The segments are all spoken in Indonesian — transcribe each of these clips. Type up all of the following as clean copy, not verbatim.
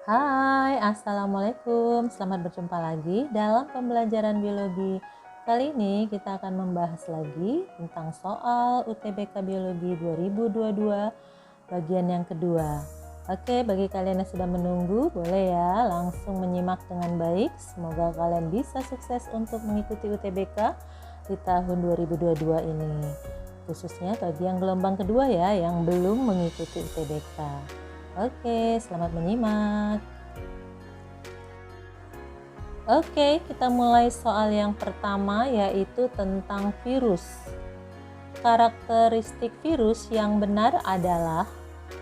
Hai, Assalamualaikum. Selamat berjumpa lagi dalam pembelajaran biologi. Kali ini kita akan membahas lagi tentang soal UTBK Biologi 2022 bagian yang kedua. Oke, bagi kalian yang sudah menunggu, boleh ya langsung menyimak dengan baik. Semoga kalian bisa sukses untuk mengikuti UTBK di tahun 2022 ini. Khususnya bagi yang gelombang kedua ya, yang belum mengikuti UTBK. Oke, selamat menyimak. Oke, kita mulai soal yang pertama yaitu tentang virus. Karakteristik virus yang benar adalah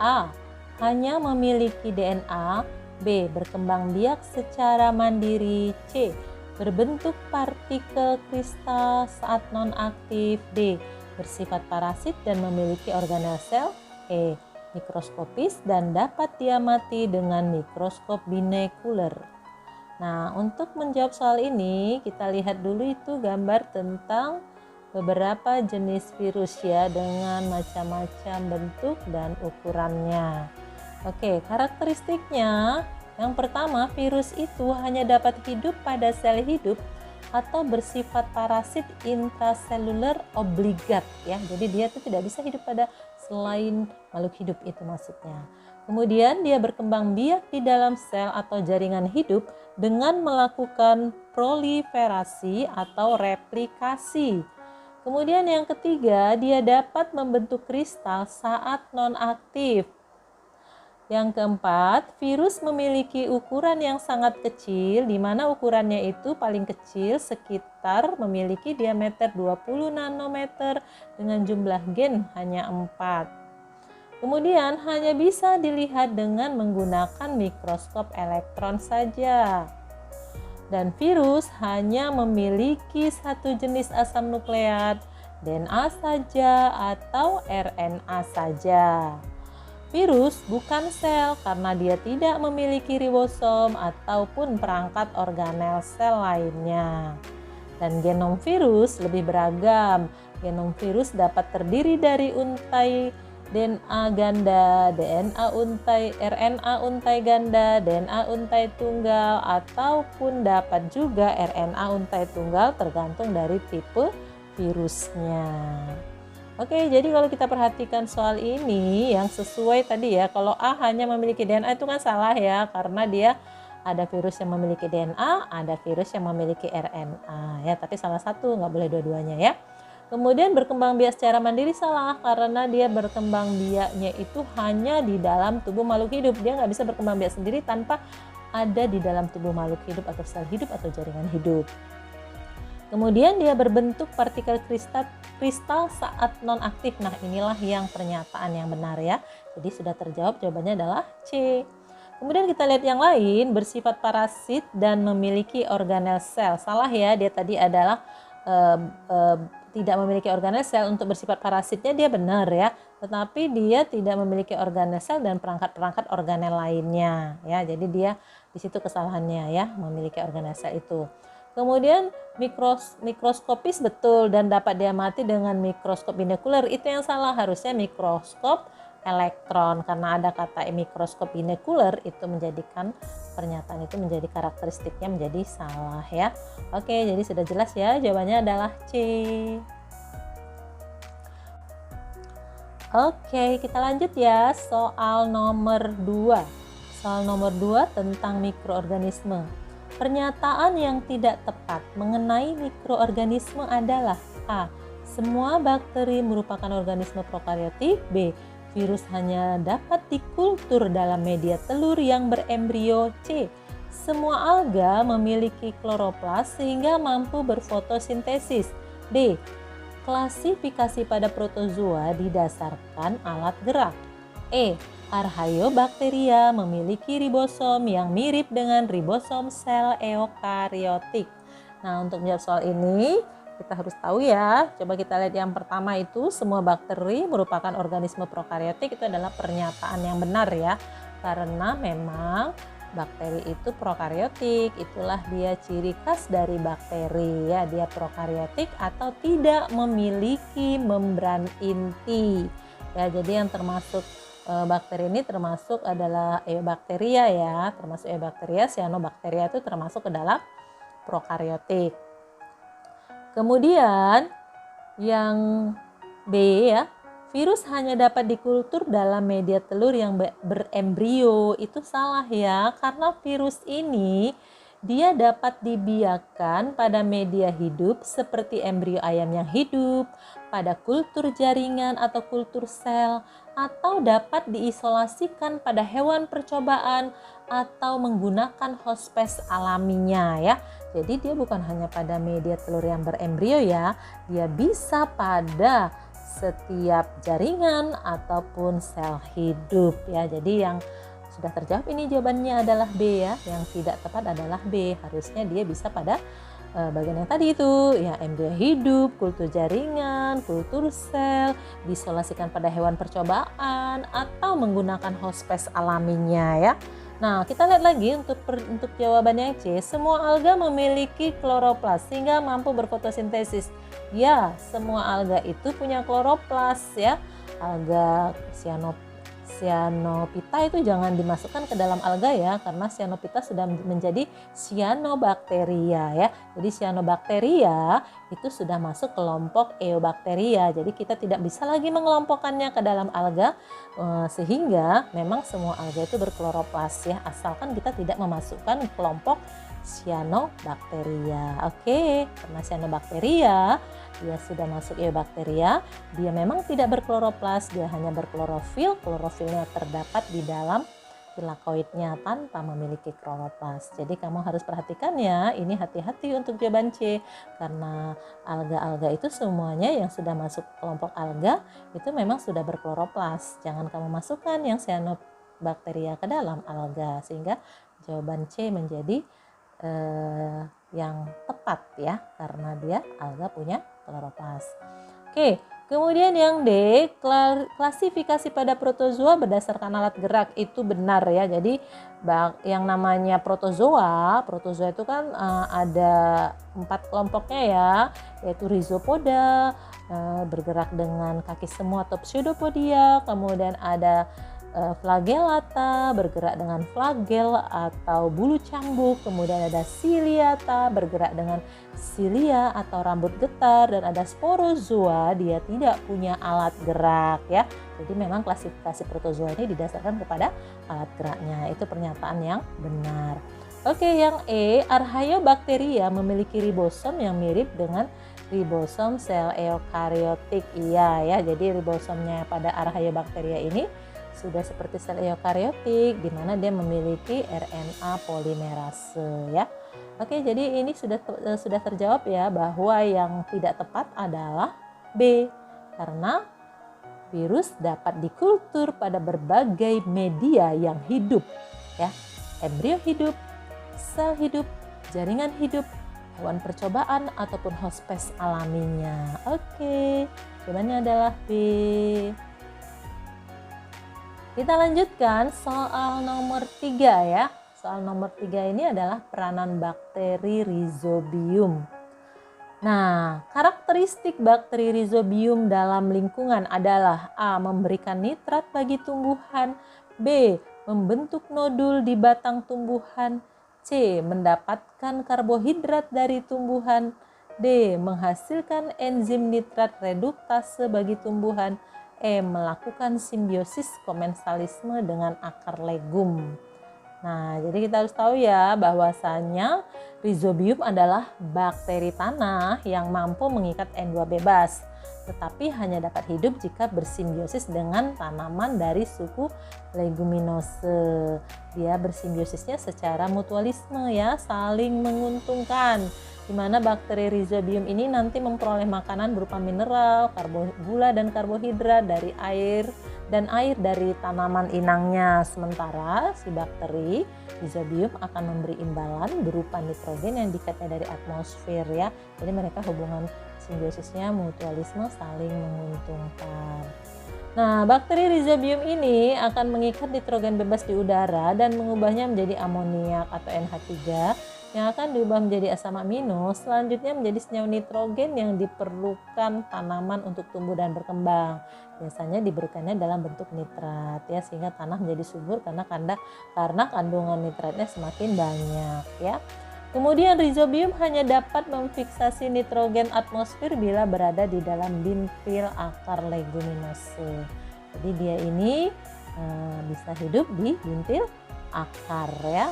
A. Hanya memiliki DNA. B. Berkembang biak secara mandiri. C. Berbentuk partikel kristal saat non-aktif. D. Bersifat parasit dan memiliki organel sel. E. Mikroskopis dan dapat diamati dengan mikroskop binekuler. Nah, untuk menjawab soal ini, kita lihat dulu itu gambar tentang beberapa jenis virus ya, dengan macam-macam bentuk dan ukurannya. Oke, karakteristiknya yang pertama, virus itu hanya dapat hidup pada sel hidup atau bersifat parasit intraseluler obligat ya. Jadi dia itu tidak bisa hidup pada selain makhluk hidup, itu maksudnya. Kemudian dia berkembang biak di dalam sel atau jaringan hidup dengan melakukan proliferasi atau replikasi. Kemudian yang ketiga, dia dapat membentuk kristal saat non-aktif. Yang keempat, virus memiliki ukuran yang sangat kecil, di mana ukurannya itu paling kecil sekitar memiliki diameter 20 nanometer dengan jumlah gen hanya 4. Kemudian hanya bisa dilihat dengan menggunakan mikroskop elektron saja. Dan virus hanya memiliki satu jenis asam nukleat, DNA saja atau RNA saja. Virus bukan sel karena dia tidak memiliki ribosom ataupun perangkat organel sel lainnya. Dan genom virus lebih beragam. Genom virus dapat terdiri dari untai DNA ganda, RNA untai ganda, DNA untai tunggal, ataupun dapat juga RNA untai tunggal tergantung dari tipe virusnya. Oke, jadi kalau kita perhatikan soal ini yang sesuai tadi ya, kalau A hanya memiliki DNA itu kan salah ya, karena dia ada virus yang memiliki DNA, ada virus yang memiliki RNA ya, tapi salah satu, nggak boleh dua-duanya ya. Kemudian berkembang biak secara mandiri salah, karena dia berkembang biaknya itu hanya di dalam tubuh makhluk hidup, dia nggak bisa berkembang biak sendiri tanpa ada di dalam tubuh makhluk hidup atau sel hidup atau jaringan hidup. Kemudian dia berbentuk partikel kristal saat non-aktif. Nah, inilah yang pernyataan yang benar ya. Jadi sudah terjawab, jawabannya adalah C. Kemudian kita lihat yang lain, bersifat parasit dan memiliki organel sel. Salah ya, dia tadi adalah tidak memiliki organel sel. Untuk bersifat parasitnya dia benar ya. Tetapi dia tidak memiliki organel sel dan perangkat-perangkat organel lainnya ya. Jadi dia di situ kesalahannya ya, memiliki organel sel itu. Kemudian mikroskopis betul dan dapat diamati dengan mikroskop binekuler, itu yang salah, harusnya mikroskop elektron, karena ada kata mikroskop binekuler itu menjadikan pernyataan itu menjadi karakteristiknya menjadi salah ya. Oke, jadi sudah jelas ya, jawabannya adalah C. Oke, kita lanjut ya, soal nomor 2. Soal nomor 2 tentang mikroorganisme. Pernyataan yang tidak tepat mengenai mikroorganisme adalah A. Semua bakteri merupakan organisme prokariotik. B. Virus hanya dapat dikultur dalam media telur yang berembrio. C. Semua alga memiliki kloroplas sehingga mampu berfotosintesis. D. Klasifikasi pada protozoa didasarkan alat gerak. E. Archaeobacteria memiliki ribosom yang mirip dengan ribosom sel eukariotik. Nah, untuk menjawab soal ini kita harus tahu ya. Coba kita lihat yang pertama itu, semua bakteri merupakan organisme prokariotik, itu adalah pernyataan yang benar ya. Karena memang bakteri itu prokariotik, itulah dia ciri khas dari bakteri ya, dia prokariotik atau tidak memiliki membran inti. Ya, jadi yang termasuk bakteri ini termasuk adalah Eubacteria ya, termasuk Eubacteria. Cyanobacteria itu termasuk ke dalam prokariotik. Kemudian yang B ya, virus hanya dapat dikultur dalam media telur yang berembrio. Itu salah ya, karena virus ini dia dapat dibiarkan pada media hidup seperti embrio ayam yang hidup, pada kultur jaringan atau kultur sel, atau dapat diisolasikan pada hewan percobaan atau menggunakan hospes alaminya ya. Jadi dia bukan hanya pada media telur yang berembrio ya, dia bisa pada setiap jaringan ataupun sel hidup ya. Jadi yang sudah terjawab ini jawabannya adalah B ya. Yang tidak tepat adalah B. Harusnya dia bisa pada bagian yang tadi itu ya, embrio hidup, kultur jaringan, kultur sel, diisolasikan pada hewan percobaan atau menggunakan hospes alaminya ya. Nah, kita lihat lagi untuk jawaban yang C. Semua alga memiliki kloroplas sehingga mampu berfotosintesis. Ya, semua alga itu punya kloroplas ya. Alga Cyanophyta itu jangan dimasukkan ke dalam alga ya, karena Cyanophyta sudah menjadi Cyanobacteria ya. Jadi Cyanobacteria itu sudah masuk kelompok Eubacteria. Jadi kita tidak bisa lagi mengelompokkannya ke dalam alga, sehingga memang semua alga itu berkloroplas ya, asalkan kita tidak memasukkan kelompok Cyanobacteria. Oke, karena Cyanobacteria dia sudah masuk Eubacteria, dia memang tidak berkloroplas, dia hanya berklorofil. Klorofilnya terdapat di dalam tilakoidnya tanpa memiliki kloroplas. Jadi kamu harus perhatikan ya, ini hati-hati untuk jawaban C, karena alga-alga itu semuanya yang sudah masuk kelompok alga itu memang sudah berkloroplas. Jangan kamu masukkan yang Cyanobacteria ke dalam alga, sehingga jawaban C menjadi yang tepat ya, karena dia alga punya kloroplas. Oke, kemudian yang D, klasifikasi pada protozoa berdasarkan alat gerak itu benar ya. Jadi yang namanya protozoa itu kan ada 4 kelompoknya ya, yaitu Rhizopoda, bergerak dengan kaki semua atau Pseudopodia, kemudian ada Flagellata, bergerak dengan flagel atau bulu cambuk, kemudian ada Ciliata, bergerak dengan cilia atau rambut getar, dan ada Sporozoa, dia tidak punya alat gerak ya. Jadi memang klasifikasi protozoa ini didasarkan kepada alat geraknya. Itu pernyataan yang benar. Oke, yang E, Archaeobacteria memiliki ribosom yang mirip dengan ribosom sel eukariotik. Iya ya, jadi ribosomnya pada Archaeobacteria ini sudah seperti sel eukariotik, di mana dia memiliki RNA polimerase ya. Oke, jadi ini sudah terjawab ya, bahwa yang tidak tepat adalah B, karena virus dapat dikultur pada berbagai media yang hidup ya, embrio hidup, sel hidup, jaringan hidup, hewan percobaan ataupun hospes alaminya. Oke, jawabannya adalah B. Kita lanjutkan soal nomor 3 ya. Soal nomor 3 ini adalah peranan bakteri Rhizobium. Nah, karakteristik bakteri Rhizobium dalam lingkungan adalah A, memberikan nitrat bagi tumbuhan, B, membentuk nodul di batang tumbuhan, C, mendapatkan karbohidrat dari tumbuhan, D, menghasilkan enzim nitrat reduktase bagi tumbuhan, E, melakukan simbiosis komensalisme dengan akar legum. Nah, jadi kita harus tahu ya, bahwasanya Rhizobium adalah bakteri tanah yang mampu mengikat N2 bebas, tetapi hanya dapat hidup jika bersimbiosis dengan tanaman dari suku Leguminose. Dia bersimbiosisnya secara mutualisme ya, saling menguntungkan, di mana bakteri Rhizobium ini nanti memperoleh makanan berupa mineral, gula dan karbohidrat dari air dari tanaman inangnya. Sementara si bakteri Rhizobium akan memberi imbalan berupa nitrogen yang dikatnya dari atmosfer ya. Jadi mereka hubungan simbiosisnya mutualisme, saling menguntungkan. Nah, bakteri Rhizobium ini akan mengikat nitrogen bebas di udara dan mengubahnya menjadi amoniak atau NH3 yang akan diubah menjadi asam amino, selanjutnya menjadi senyawa nitrogen yang diperlukan tanaman untuk tumbuh dan berkembang. Biasanya diberikannya dalam bentuk nitrat ya, sehingga tanah menjadi subur karena kandungan nitratnya semakin banyak ya. Kemudian rizobium hanya dapat memfiksasi nitrogen atmosfer bila berada di dalam bintil akar leguminose. Jadi dia ini bisa hidup di bintil akar ya.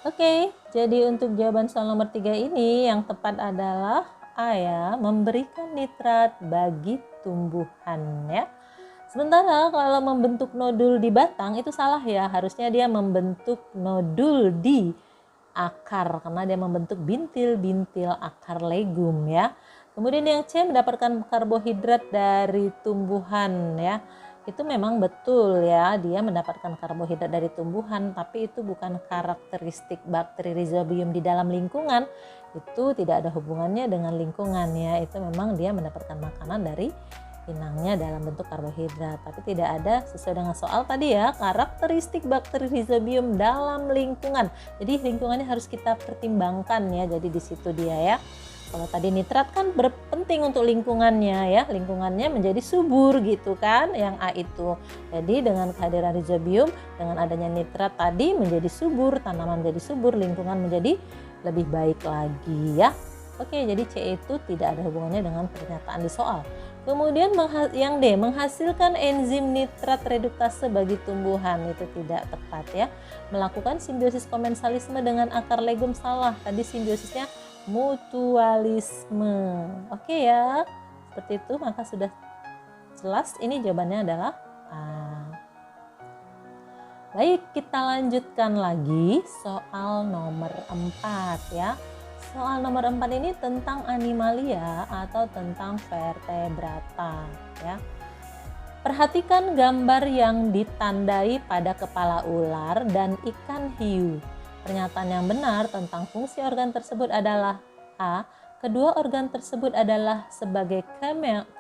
Oke, jadi untuk jawaban soal nomor 3 ini yang tepat adalah A ya, memberikan nitrat bagi tumbuhan ya. Sementara kalau membentuk nodul di batang itu salah ya, harusnya dia membentuk nodul di akar karena dia membentuk bintil-bintil akar legum ya. Kemudian yang C, mendapatkan karbohidrat dari tumbuhan ya. Itu memang betul ya, dia mendapatkan karbohidrat dari tumbuhan, tapi itu bukan karakteristik bakteri rizobium di dalam lingkungan. Itu tidak ada hubungannya dengan lingkungan ya, itu memang dia mendapatkan makanan dari inangnya dalam bentuk karbohidrat. Tapi tidak ada sesuai dengan soal tadi ya, karakteristik bakteri rizobium dalam lingkungan. Jadi lingkungannya harus kita pertimbangkan ya, jadi di situ dia ya. Kalau tadi nitrat kan berpenting untuk lingkungannya ya, lingkungannya menjadi subur gitu kan, yang A itu. Jadi dengan kehadiran rizobium, dengan adanya nitrat tadi menjadi subur, tanaman menjadi subur, lingkungan menjadi lebih baik lagi ya. Oke, jadi C itu tidak ada hubungannya dengan pernyataan di soal. Kemudian yang D, menghasilkan enzim nitrat reduktase bagi tumbuhan, itu tidak tepat ya. Melakukan simbiosis komensalisme dengan akar legum salah, tadi simbiosisnya mutualisme. Oke ya, seperti itu, maka sudah jelas ini jawabannya adalah A. Baik, kita lanjutkan lagi soal nomor 4 ya. Soal nomor 4 ini tentang animalia atau tentang vertebrata ya. Perhatikan gambar yang ditandai pada kepala ular dan ikan hiu. Pernyataan yang benar tentang fungsi organ tersebut adalah A. Kedua organ tersebut adalah sebagai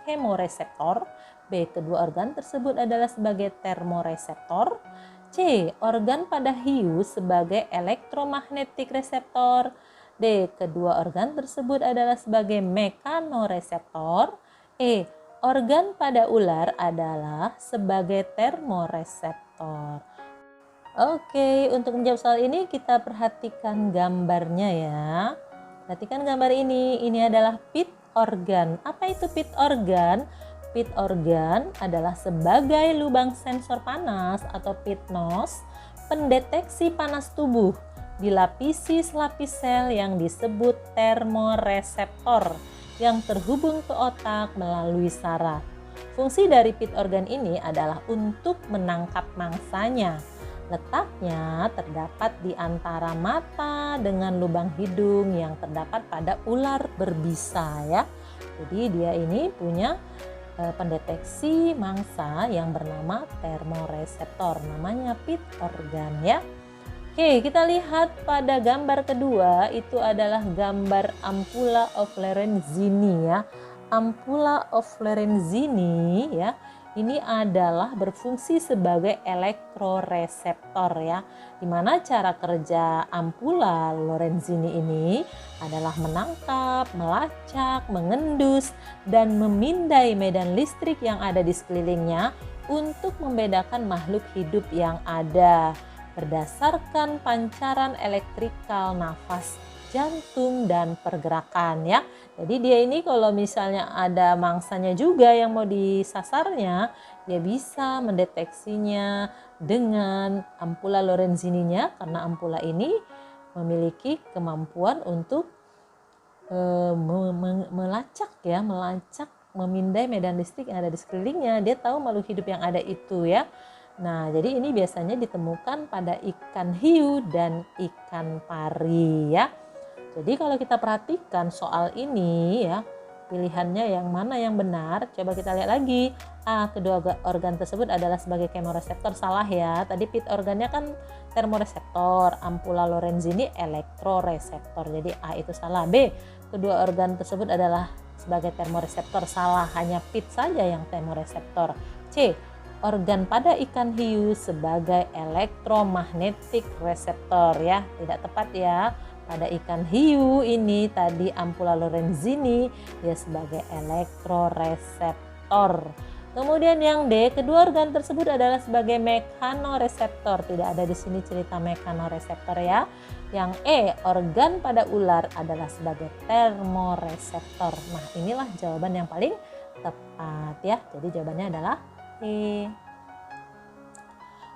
kemoreseptor. B. Kedua organ tersebut adalah sebagai termoreseptor. C. Organ pada hiu sebagai elektromagnetik reseptor. D. Kedua organ tersebut adalah sebagai mekanoreseptor. E. Organ pada ular adalah sebagai termoreseptor. Oke, untuk menjawab soal ini kita perhatikan gambarnya ya. Perhatikan gambar ini adalah pit organ. Apa itu pit organ? Pit organ adalah sebagai lubang sensor panas atau pit nose, pendeteksi panas tubuh, dilapisi selapis sel yang disebut termoreseptor yang terhubung ke otak melalui saraf. Fungsi dari pit organ ini adalah untuk menangkap mangsanya. Letaknya terdapat di antara mata dengan lubang hidung yang terdapat pada ular berbisa ya. Jadi dia ini punya pendeteksi mangsa yang bernama termoreseptor, namanya pit organ ya. Oke, kita lihat pada gambar kedua, itu adalah gambar ampulla of Lorenzini ya. Ampulla of Lorenzini ya, ini adalah berfungsi sebagai elektroreseptor ya. Dimana cara kerja ampulla Lorenzini ini adalah menangkap, melacak, mengendus, dan memindai medan listrik yang ada di sekelilingnya untuk membedakan makhluk hidup yang ada berdasarkan pancaran elektrikal nafas, jantung, dan pergerakan ya. Jadi dia ini kalau misalnya ada mangsanya juga yang mau disasarnya, dia bisa mendeteksinya dengan ampulla Lorenzininya, karena ampulla ini memiliki kemampuan untuk melacak, memindai medan listrik yang ada di sekelilingnya. Dia tahu makhluk hidup yang ada itu ya. Nah, jadi ini biasanya ditemukan pada ikan hiu dan ikan pari ya. Jadi kalau kita perhatikan soal ini ya, pilihannya yang mana yang benar? Coba kita lihat lagi. A. Kedua organ tersebut adalah sebagai kemoreseptor, salah ya. Tadi pit organnya kan termoreseptor, ampulla Lorenzini elektroreseptor. Jadi A itu salah. B. Kedua organ tersebut adalah sebagai termoreseptor, salah. Hanya pit saja yang termoreseptor. C. Organ pada ikan hiu sebagai elektromagnetik reseptor ya. Tidak tepat ya. Pada ikan hiu ini tadi Ampulla lorenzini dia sebagai elektroreseptor. Kemudian yang D, kedua organ tersebut adalah sebagai mekanoreseptor. Tidak ada di sini cerita mekanoreseptor ya. Yang E, organ pada ular adalah sebagai termoreseptor. Nah, inilah jawaban yang paling tepat ya. Jadi jawabannya adalah E.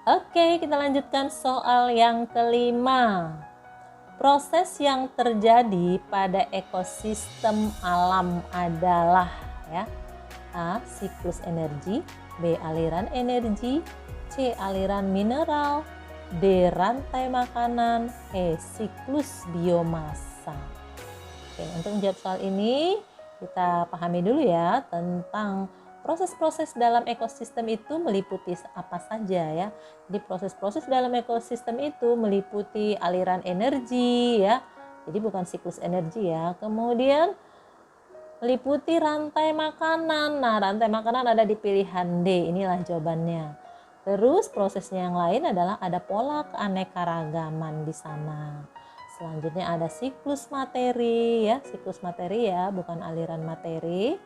Oke, kita lanjutkan soal yang kelima. Proses yang terjadi pada ekosistem alam adalah ya. A. Siklus energi, B. Aliran energi, C. Aliran mineral, D. Rantai makanan, E. Siklus biomasa. Oke, untuk menjawab soal ini kita pahami dulu ya tentang proses-proses dalam ekosistem itu meliputi apa saja ya. Jadi proses-proses dalam ekosistem itu meliputi aliran energi ya. Jadi bukan siklus energi ya. Kemudian meliputi rantai makanan. Nah, rantai makanan ada di pilihan D. Inilah jawabannya. Terus prosesnya yang lain adalah ada pola keanekaragaman di sana. Selanjutnya ada siklus materi ya, siklus materi ya, bukan aliran materi.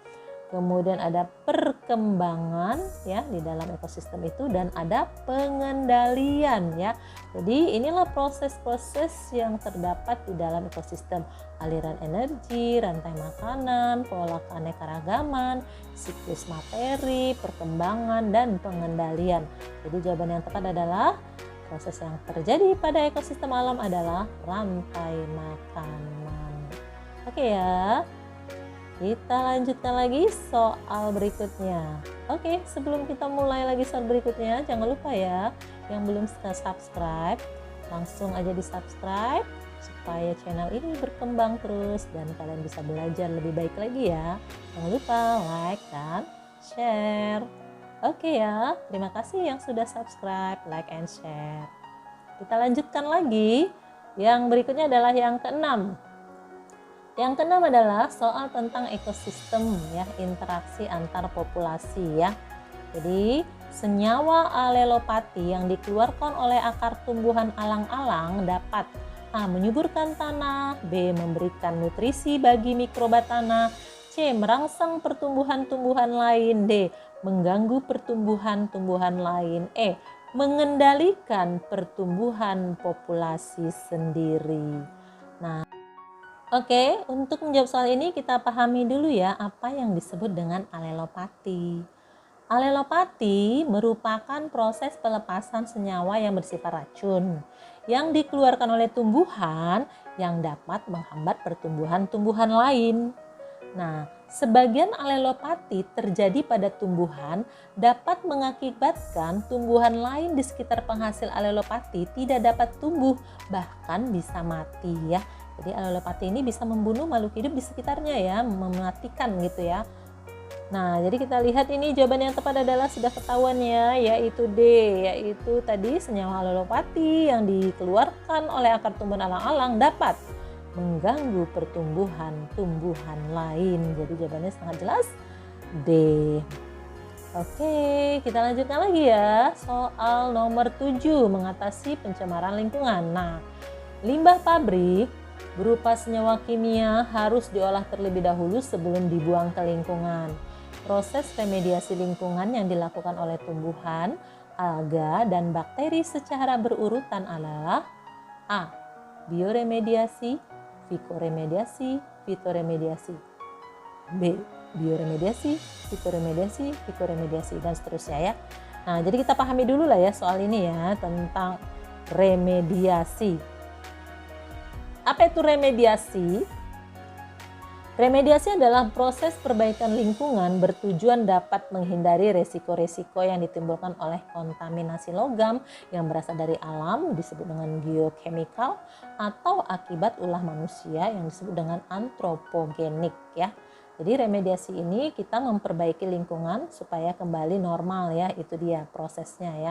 Kemudian ada perkembangan ya di dalam ekosistem itu dan ada pengendalian ya. Jadi inilah proses-proses yang terdapat di dalam ekosistem. Aliran energi, rantai makanan, pola keanekaragaman, siklus materi, perkembangan dan pengendalian. Jadi jawaban yang tepat adalah proses yang terjadi pada ekosistem alam adalah rantai makanan. Oke ya. Kita lanjutkan lagi soal berikutnya. Oke, sebelum kita mulai lagi soal berikutnya, jangan lupa ya, yang belum subscribe, langsung aja di subscribe supaya channel ini berkembang terus dan kalian bisa belajar lebih baik lagi ya. Jangan lupa like dan share. Oke ya, terima kasih yang sudah subscribe, like and share. Kita lanjutkan lagi. Yang berikutnya adalah yang keenam. Yang keenam adalah soal tentang ekosistem ya, interaksi antar populasi ya. Jadi senyawa alelopati yang dikeluarkan oleh akar tumbuhan alang-alang dapat A. menyuburkan tanah, B. memberikan nutrisi bagi mikroba tanah, C. merangsang pertumbuhan-tumbuhan lain, D. mengganggu pertumbuhan-tumbuhan lain, E. mengendalikan pertumbuhan populasi sendiri. Nah, oke, untuk menjawab soal ini kita pahami dulu ya apa yang disebut dengan alelopati. Alelopati merupakan proses pelepasan senyawa yang bersifat racun yang dikeluarkan oleh tumbuhan yang dapat menghambat pertumbuhan-tumbuhan lain. Nah, sebagian alelopati terjadi pada tumbuhan dapat mengakibatkan tumbuhan lain di sekitar penghasil alelopati tidak dapat tumbuh, bahkan bisa mati ya. Jadi alelopati ini bisa membunuh makhluk hidup di sekitarnya ya, mematikan gitu ya. Nah, jadi kita lihat ini jawaban yang tepat adalah sudah ketahuan ya, yaitu D, yaitu tadi senyawa alelopati yang dikeluarkan oleh akar tumbuhan alang-alang dapat mengganggu pertumbuhan-tumbuhan lain. Jadi jawabannya sangat jelas D. Oke, kita lanjutkan lagi ya. Soal nomor 7, mengatasi pencemaran lingkungan. Nah, limbah pabrik berupa senyawa kimia harus diolah terlebih dahulu sebelum dibuang ke lingkungan. Proses remediasi lingkungan yang dilakukan oleh tumbuhan, alga, dan bakteri secara berurutan adalah A. bioremediasi, fikoremediasi, fitoremediasi, B. bioremediasi, fitoremediasi, fikoremediasi, dan seterusnya ya. Nah, jadi kita pahami dulu lah ya soal ini ya tentang remediasi. Apa itu remediasi? Remediasi adalah proses perbaikan lingkungan bertujuan dapat menghindari resiko-resiko yang ditimbulkan oleh kontaminasi logam yang berasal dari alam disebut dengan geokemikal atau akibat ulah manusia yang disebut dengan antropogenik ya. Jadi remediasi ini kita memperbaiki lingkungan supaya kembali normal ya, itu dia prosesnya ya,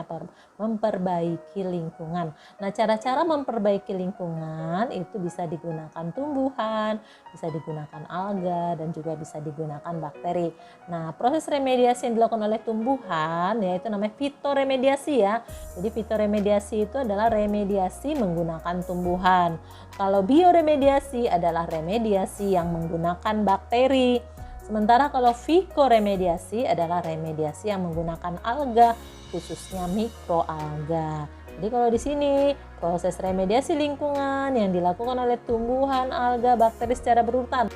memperbaiki lingkungan. Nah, cara-cara memperbaiki lingkungan itu bisa digunakan tumbuhan, bisa digunakan alga, dan juga bisa digunakan bakteri. Nah, proses remediasi yang dilakukan oleh tumbuhan yaitu namanya fitoremediasi ya. Jadi fitoremediasi itu adalah remediasi menggunakan tumbuhan. Kalau bioremediasi adalah remediasi yang menggunakan bakteri. Sementara kalau fikoremediasi adalah remediasi yang menggunakan alga, khususnya mikroalga. Jadi kalau di sini proses remediasi lingkungan yang dilakukan oleh tumbuhan, alga, bakteri secara berurutan.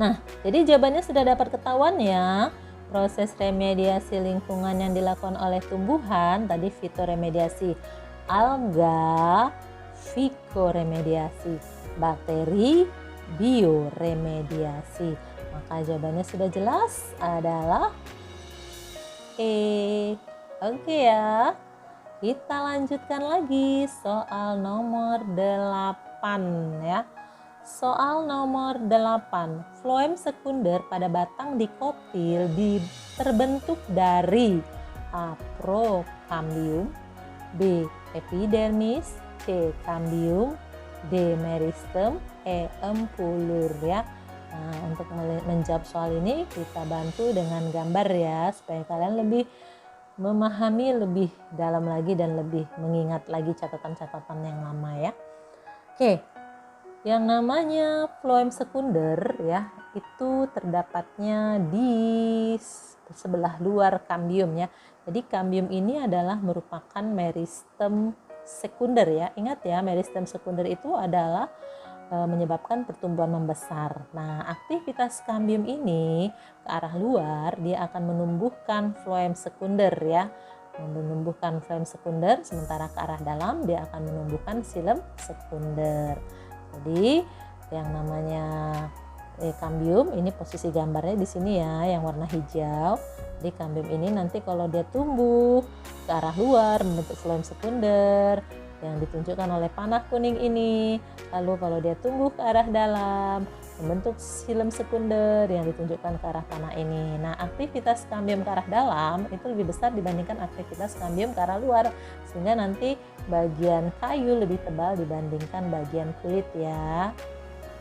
Nah, jadi jawabannya sudah dapat ketahuan ya. Proses remediasi lingkungan yang dilakukan oleh tumbuhan tadi fitoremediasi, alga fikoremediasi, bakteri bioremediasi. Maka jawabannya sudah jelas adalah E. Oke ya. Kita lanjutkan lagi soal nomor 8 ya. Soal nomor 8. Floem sekunder pada batang dikotil terbentuk dari A. Prokambium, B. Epidermis, C. Kambium, D. Meristem, E. Empulur ya. Nah, untuk menjawab soal ini kita bantu dengan gambar ya, supaya kalian lebih memahami lebih dalam lagi dan lebih mengingat lagi catatan-catatan yang lama ya. Oke, yang namanya floem sekunder ya, itu terdapatnya di sebelah luar kambium ya. Jadi kambium ini adalah merupakan meristem sekunder ya. Ingat ya, meristem sekunder itu adalah menyebabkan pertumbuhan membesar. Nah, aktivitas kambium ini ke arah luar dia akan menumbuhkan floem sekunder ya. Menumbuhkan floem sekunder, sementara ke arah dalam dia akan menumbuhkan xilem sekunder. Jadi yang namanya kambium ini posisi gambarnya di sini ya, yang warna hijau. Jadi kambium ini nanti kalau dia tumbuh ke arah luar membentuk floem sekunder yang ditunjukkan oleh panah kuning ini. Lalu kalau dia tumbuh ke arah dalam membentuk xilem sekunder yang ditunjukkan ke arah panah ini. Nah, aktivitas kambium ke arah dalam itu lebih besar dibandingkan aktivitas kambium ke arah luar, sehingga nanti bagian kayu lebih tebal dibandingkan bagian kulit ya.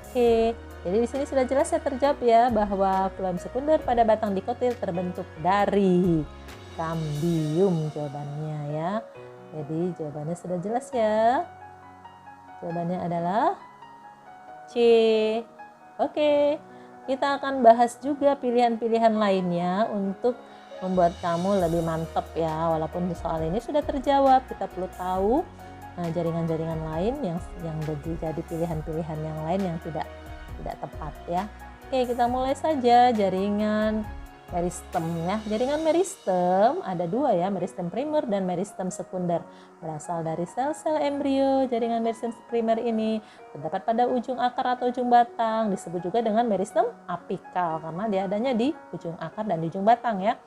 Oke, jadi di sini sudah jelas ya terjawab ya, bahwa floem sekunder pada batang dikotil terbentuk dari kambium jawabannya ya. Jadi jawabannya sudah jelas ya. Jawabannya adalah C. Oke, kita akan bahas juga pilihan-pilihan lainnya untuk membuat kamu lebih mantap ya. Walaupun soal ini sudah terjawab, kita perlu tahu jaringan-jaringan lain yang jadi pilihan-pilihan yang lain yang tidak tepat ya. Oke, kita mulai saja jaringan meristem ya. Jaringan meristem ada dua ya, meristem primer dan meristem sekunder. Berasal dari sel-sel embrio. Jaringan meristem primer ini terdapat pada ujung akar atau ujung batang. Disebut juga dengan meristem apikal karena dia adanya di ujung akar dan di ujung batang ya.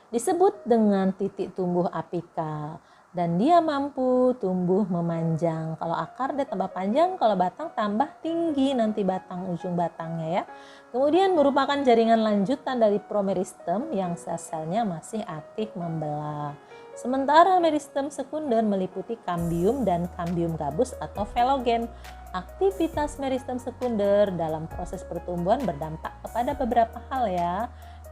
Disebut dengan titik tumbuh apikal. Dan dia mampu tumbuh memanjang. Kalau akar dia tambah panjang, kalau batang tambah tinggi nanti ujung batangnya ya. Kemudian merupakan jaringan lanjutan dari promeristem yang sel-selnya masih aktif membelah. Sementara meristem sekunder meliputi kambium dan kambium gabus atau velogen. Aktivitas meristem sekunder dalam proses pertumbuhan berdampak kepada beberapa hal ya,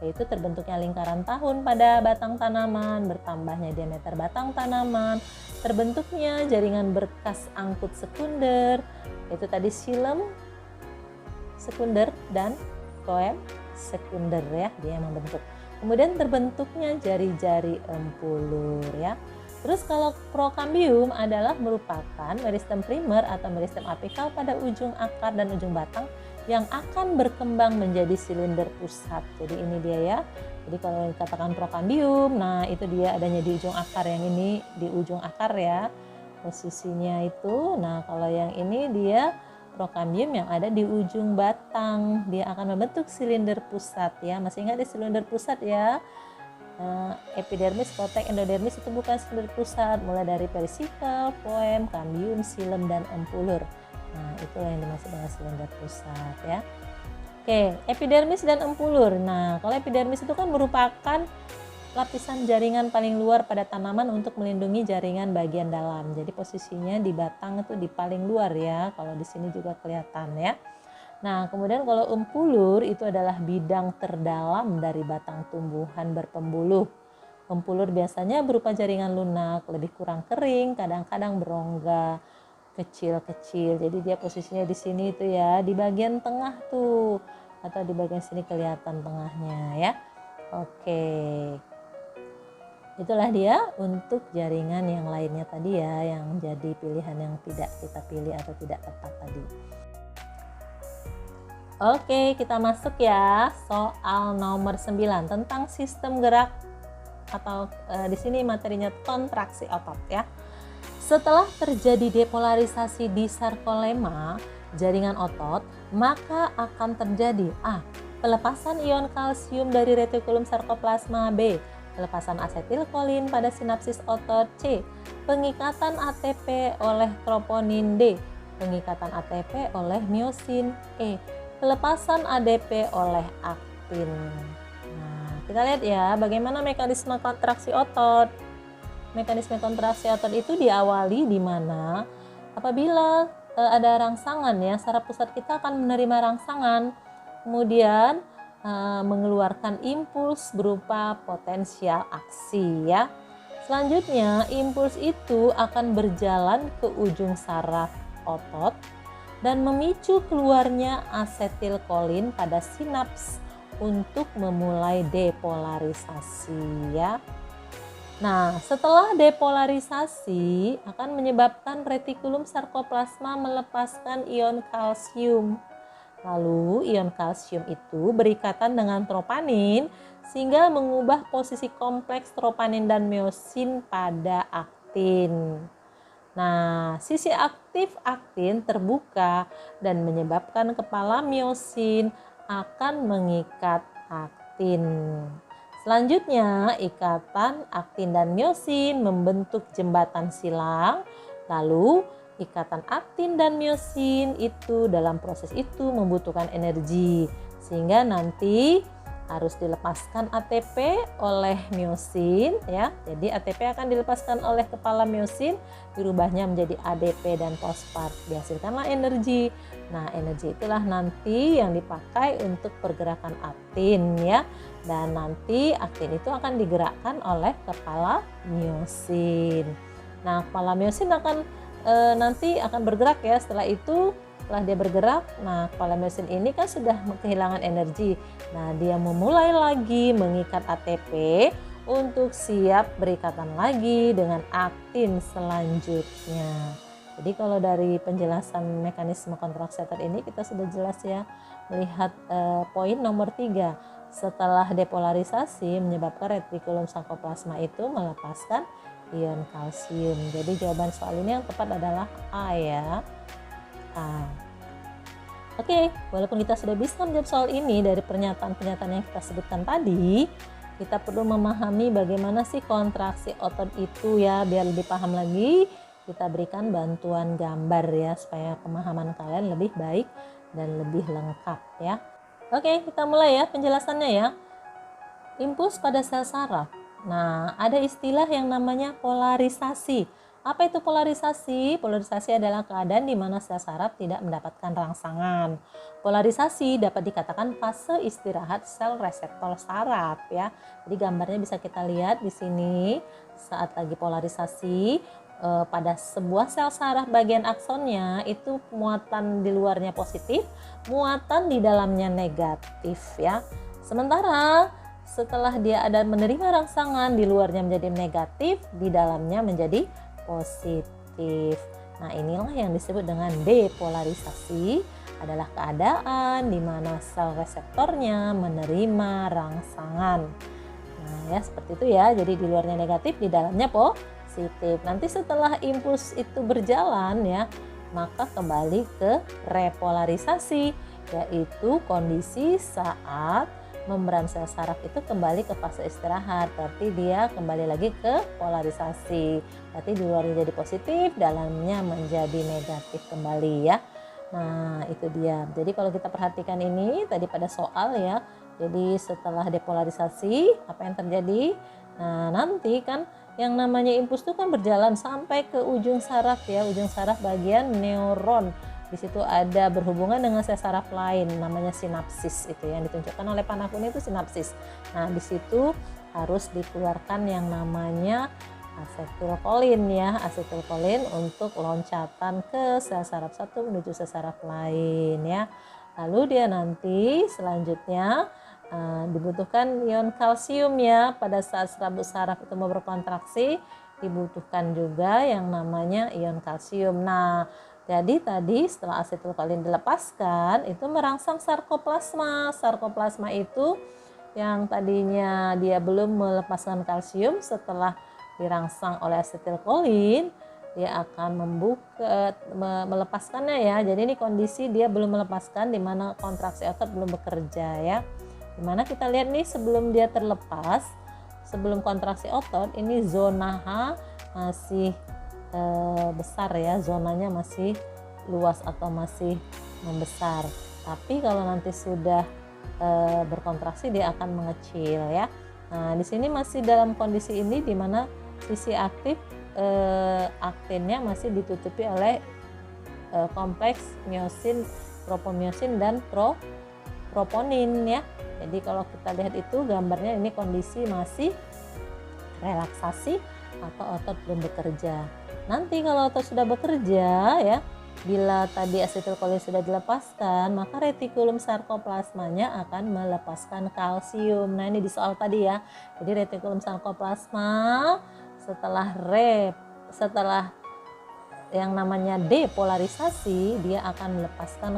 yaitu terbentuknya lingkaran tahun pada batang tanaman, bertambahnya diameter batang tanaman, terbentuknya jaringan berkas angkut sekunder, yaitu tadi xilem sekunder dan floem sekunder ya, dia yang membentuk. Kemudian terbentuknya jari-jari empulur ya. Terus kalau prokambium adalah merupakan meristem primer atau meristem apikal pada ujung akar dan ujung batang yang akan berkembang menjadi silinder pusat. Jadi ini dia ya. Jadi kalau dikatakan prokambium, nah itu dia adanya di ujung akar, yang ini di ujung akar ya posisinya itu. Nah kalau yang ini dia prokambium yang ada di ujung batang, dia akan membentuk silinder pusat ya. Masih ingat di silinder pusat ya? Epidermis, korteks, endodermis itu bukan silinder pusat, mulai dari perisikal, floem, kambium, xilem dan empulur. Nah, itu yang dimaksud dengan silinder pusat ya. Oke, epidermis dan empulur. Nah, kalau epidermis itu kan merupakan lapisan jaringan paling luar pada tanaman untuk melindungi jaringan bagian dalam. Jadi posisinya di batang itu di paling luar ya. Kalau di sini juga kelihatan ya. Nah, kemudian kalau empulur itu adalah bidang terdalam dari batang tumbuhan berpembuluh. Empulur biasanya berupa jaringan lunak, lebih kurang kering, kadang-kadang berongga, kecil-kecil. Jadi dia posisinya di sini itu ya, di bagian tengah tuh, atau di bagian sini kelihatan tengahnya ya. Oke. Itulah dia untuk jaringan yang lainnya tadi ya, yang jadi pilihan yang tidak kita pilih atau tidak tepat tadi. Oke, kita masuk ya soal nomor 9 tentang sistem gerak atau di sini materinya kontraksi otot ya. Setelah terjadi depolarisasi di sarkolema jaringan otot, maka akan terjadi A. Pelepasan ion kalsium dari retikulum sarkoplasma. B. Pelepasan asetilkolin pada sinapsis otot. C. Pengikatan ATP oleh troponin. D. Pengikatan ATP oleh miosin. E. Pelepasan ADP oleh aktin. Nah, kita lihat ya bagaimana mekanisme kontraksi otot. Mekanisme kontraksi otot itu diawali di mana apabila ada rangsangan ya, saraf pusat kita akan menerima rangsangan, kemudian mengeluarkan impuls berupa potensial aksi ya. Selanjutnya impuls itu akan berjalan ke ujung saraf otot dan memicu keluarnya asetilkolin pada sinaps untuk memulai depolarisasi ya. Nah, setelah depolarisasi akan menyebabkan retikulum sarkoplasma melepaskan ion kalsium. Lalu ion kalsium itu berikatan dengan troponin sehingga mengubah posisi kompleks troponin dan miosin pada aktin. Nah, sisi aktif aktin terbuka dan menyebabkan kepala miosin akan mengikat aktin. Selanjutnya, ikatan aktin dan miosin membentuk jembatan silang. Lalu, ikatan aktin dan miosin itu dalam proses itu membutuhkan energi. Sehingga nanti harus dilepaskan ATP oleh miosin ya. Jadi ATP akan dilepaskan oleh kepala miosin, dirubahnya menjadi ADP dan fosfat. Dihasilkanlah energi. Nah, energi itulah nanti yang dipakai untuk pergerakan aktin ya. Dan nanti aktin itu akan digerakkan oleh kepala miosin. Nah, kepala miosin akan nanti akan bergerak ya. Setelah itu setelah dia bergerak, nah kepala miosin ini kan sudah kehilangan energi. Nah, dia memulai lagi mengikat ATP untuk siap berikatan lagi dengan aktin selanjutnya. Jadi kalau dari penjelasan mekanisme kontraksi otot ini kita sudah jelas ya melihat poin nomor 3. Setelah depolarisasi menyebabkan retikulum sarkoplasma itu melepaskan ion kalsium. Jadi jawaban soal ini yang tepat adalah A ya. Oke, walaupun kita sudah bisa menjawab soal ini dari pernyataan-pernyataan yang kita sebutkan tadi, kita perlu memahami bagaimana sih kontraksi otot itu ya. Biar lebih paham lagi, kita berikan bantuan gambar ya supaya pemahaman kalian lebih baik dan lebih lengkap ya. Oke, kita mulai ya penjelasannya ya. Impuls pada sel saraf. Nah, ada istilah yang namanya polarisasi. Apa itu polarisasi? Polarisasi adalah keadaan di mana sel saraf tidak mendapatkan rangsangan. Polarisasi dapat dikatakan fase istirahat sel reseptor saraf ya. Jadi gambarnya bisa kita lihat di sini saat lagi polarisasi pada sebuah sel saraf bagian aksonnya itu muatan di luarnya positif, muatan di dalamnya negatif ya. Sementara setelah dia ada menerima rangsangan di luarnya menjadi negatif, di dalamnya menjadi positif. Nah, inilah yang disebut dengan depolarisasi, adalah keadaan di mana sel reseptornya menerima rangsangan. Nah, ya seperti itu ya. Jadi di luarnya negatif, di dalamnya positif. Nanti setelah impuls itu berjalan ya, maka kembali ke repolarisasi, yaitu kondisi saat membran sel saraf itu kembali ke fase istirahat, berarti dia kembali lagi ke polarisasi. Berarti di luarnya jadi positif, dalamnya menjadi negatif kembali ya. Nah, itu dia. Jadi kalau kita perhatikan ini tadi pada soal ya. Jadi setelah depolarisasi, apa yang terjadi? Nah, nanti kan yang namanya impuls itu kan berjalan sampai ke ujung saraf ya, ujung saraf bagian neuron. Di situ ada berhubungan dengan sel saraf lain, namanya sinapsis itu yang ditunjukkan oleh panah kuning itu sinapsis. Nah, di situ harus dikeluarkan yang namanya asetilkolin ya, asetilkolin untuk loncatan ke sel saraf satu menuju sel saraf lain ya. Lalu dia nanti selanjutnya dibutuhkan ion kalsium ya, pada saat serabut saraf itu mau berkontraksi dibutuhkan juga yang namanya ion kalsium. Nah, jadi tadi setelah asetilkolin dilepaskan itu merangsang sarkoplasma. Sarkoplasma itu yang tadinya dia belum melepaskan kalsium, setelah dirangsang oleh asetilkolin dia akan melepaskannya ya. Jadi ini kondisi dia belum melepaskan, di mana kontraksi otot belum bekerja ya. Dimana kita lihat nih sebelum dia terlepas, sebelum kontraksi otot, ini zona H masih besar ya, zonanya masih luas atau masih membesar. Tapi kalau nanti sudah berkontraksi dia akan mengecil ya. Nah, di sini masih dalam kondisi ini di mana sisi aktif aktinnya masih ditutupi oleh kompleks miosin, tropomiosin dan troponin ya. Jadi kalau kita lihat itu gambarnya ini kondisi masih relaksasi atau otot belum bekerja. Nanti kalau otot sudah bekerja ya, bila tadi asetilkolin sudah dilepaskan, maka retikulum sarkoplasmanya akan melepaskan kalsium. Nah, ini di soal tadi ya. Jadi retikulum sarkoplasma setelah yang namanya depolarisasi, dia akan melepaskan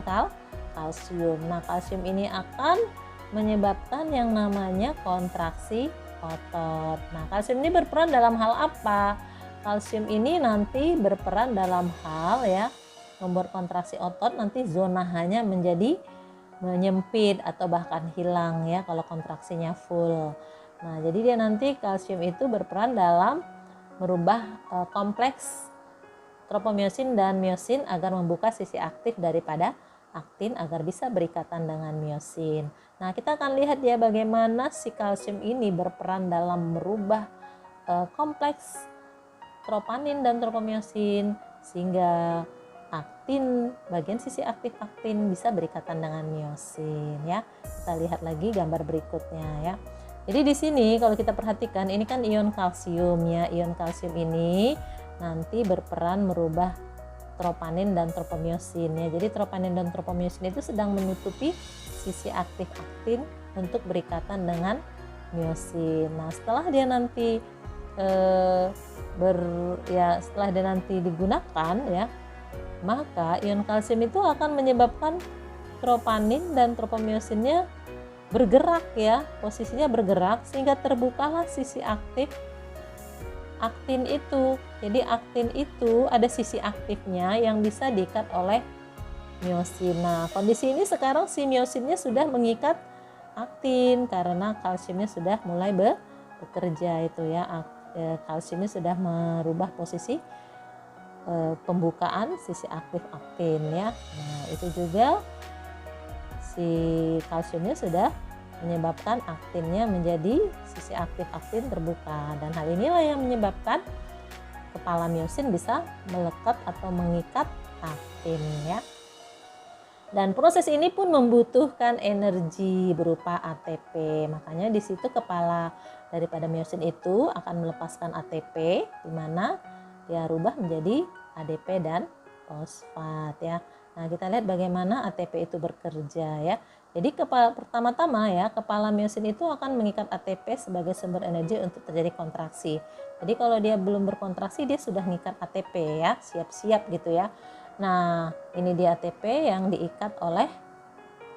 kalsium. Nah, kalsium ini akan menyebabkan yang namanya kontraksi otot. Nah, kalsium ini berperan dalam hal apa? Kalsium ini nanti berperan dalam hal ya, membuat kontraksi otot, nanti zona H-nya menjadi menyempit atau bahkan hilang ya kalau kontraksinya full. Nah, jadi dia nanti kalsium itu berperan dalam merubah kompleks tropomiosin dan miosin agar membuka sisi aktif daripada aktin agar bisa berikatan dengan miosin. Nah, kita akan lihat ya bagaimana si kalsium ini berperan dalam merubah kompleks troponin dan tropomiosin sehingga aktin, bagian sisi aktif aktin bisa berikatan dengan miosin ya. Kita lihat lagi gambar berikutnya ya. Jadi di sini kalau kita perhatikan ini kan ion kalsium ya. Ion kalsium ini nanti berperan merubah troponin dan tropomiosin ya. Jadi troponin dan tropomiosin itu sedang menutupi sisi aktif aktin untuk berikatan dengan miosin. Nah, setelah dia nanti setelah dia nanti digunakan ya, maka ion kalsium itu akan menyebabkan troponin dan tropomiosinnya bergerak ya, posisinya bergerak sehingga terbukalah sisi aktif aktin itu. Jadi aktin itu ada sisi aktifnya yang bisa diikat oleh miosin. Nah, kondisi ini sekarang si miosinnya sudah mengikat aktin karena kalsiumnya sudah mulai bekerja itu ya. Kalsiumnya sudah merubah posisi pembukaan sisi aktif aktin ya. Nah, itu juga si kalsiumnya sudah menyebabkan aktinnya menjadi sisi aktif aktin terbuka, dan hal inilah yang menyebabkan kepala miosin bisa melekat atau mengikat aktin ya. Dan proses ini pun membutuhkan energi berupa ATP. Makanya di situ kepala daripada miosin itu akan melepaskan ATP, di mana dia rubah menjadi ADP dan fosfat ya. Nah, kita lihat bagaimana ATP itu bekerja ya. Jadi pertama-tama ya, kepala miosin itu akan mengikat ATP sebagai sumber energi untuk terjadi kontraksi. Jadi kalau dia belum berkontraksi dia sudah mengikat ATP ya, siap-siap gitu ya. Nah, ini dia ATP yang diikat oleh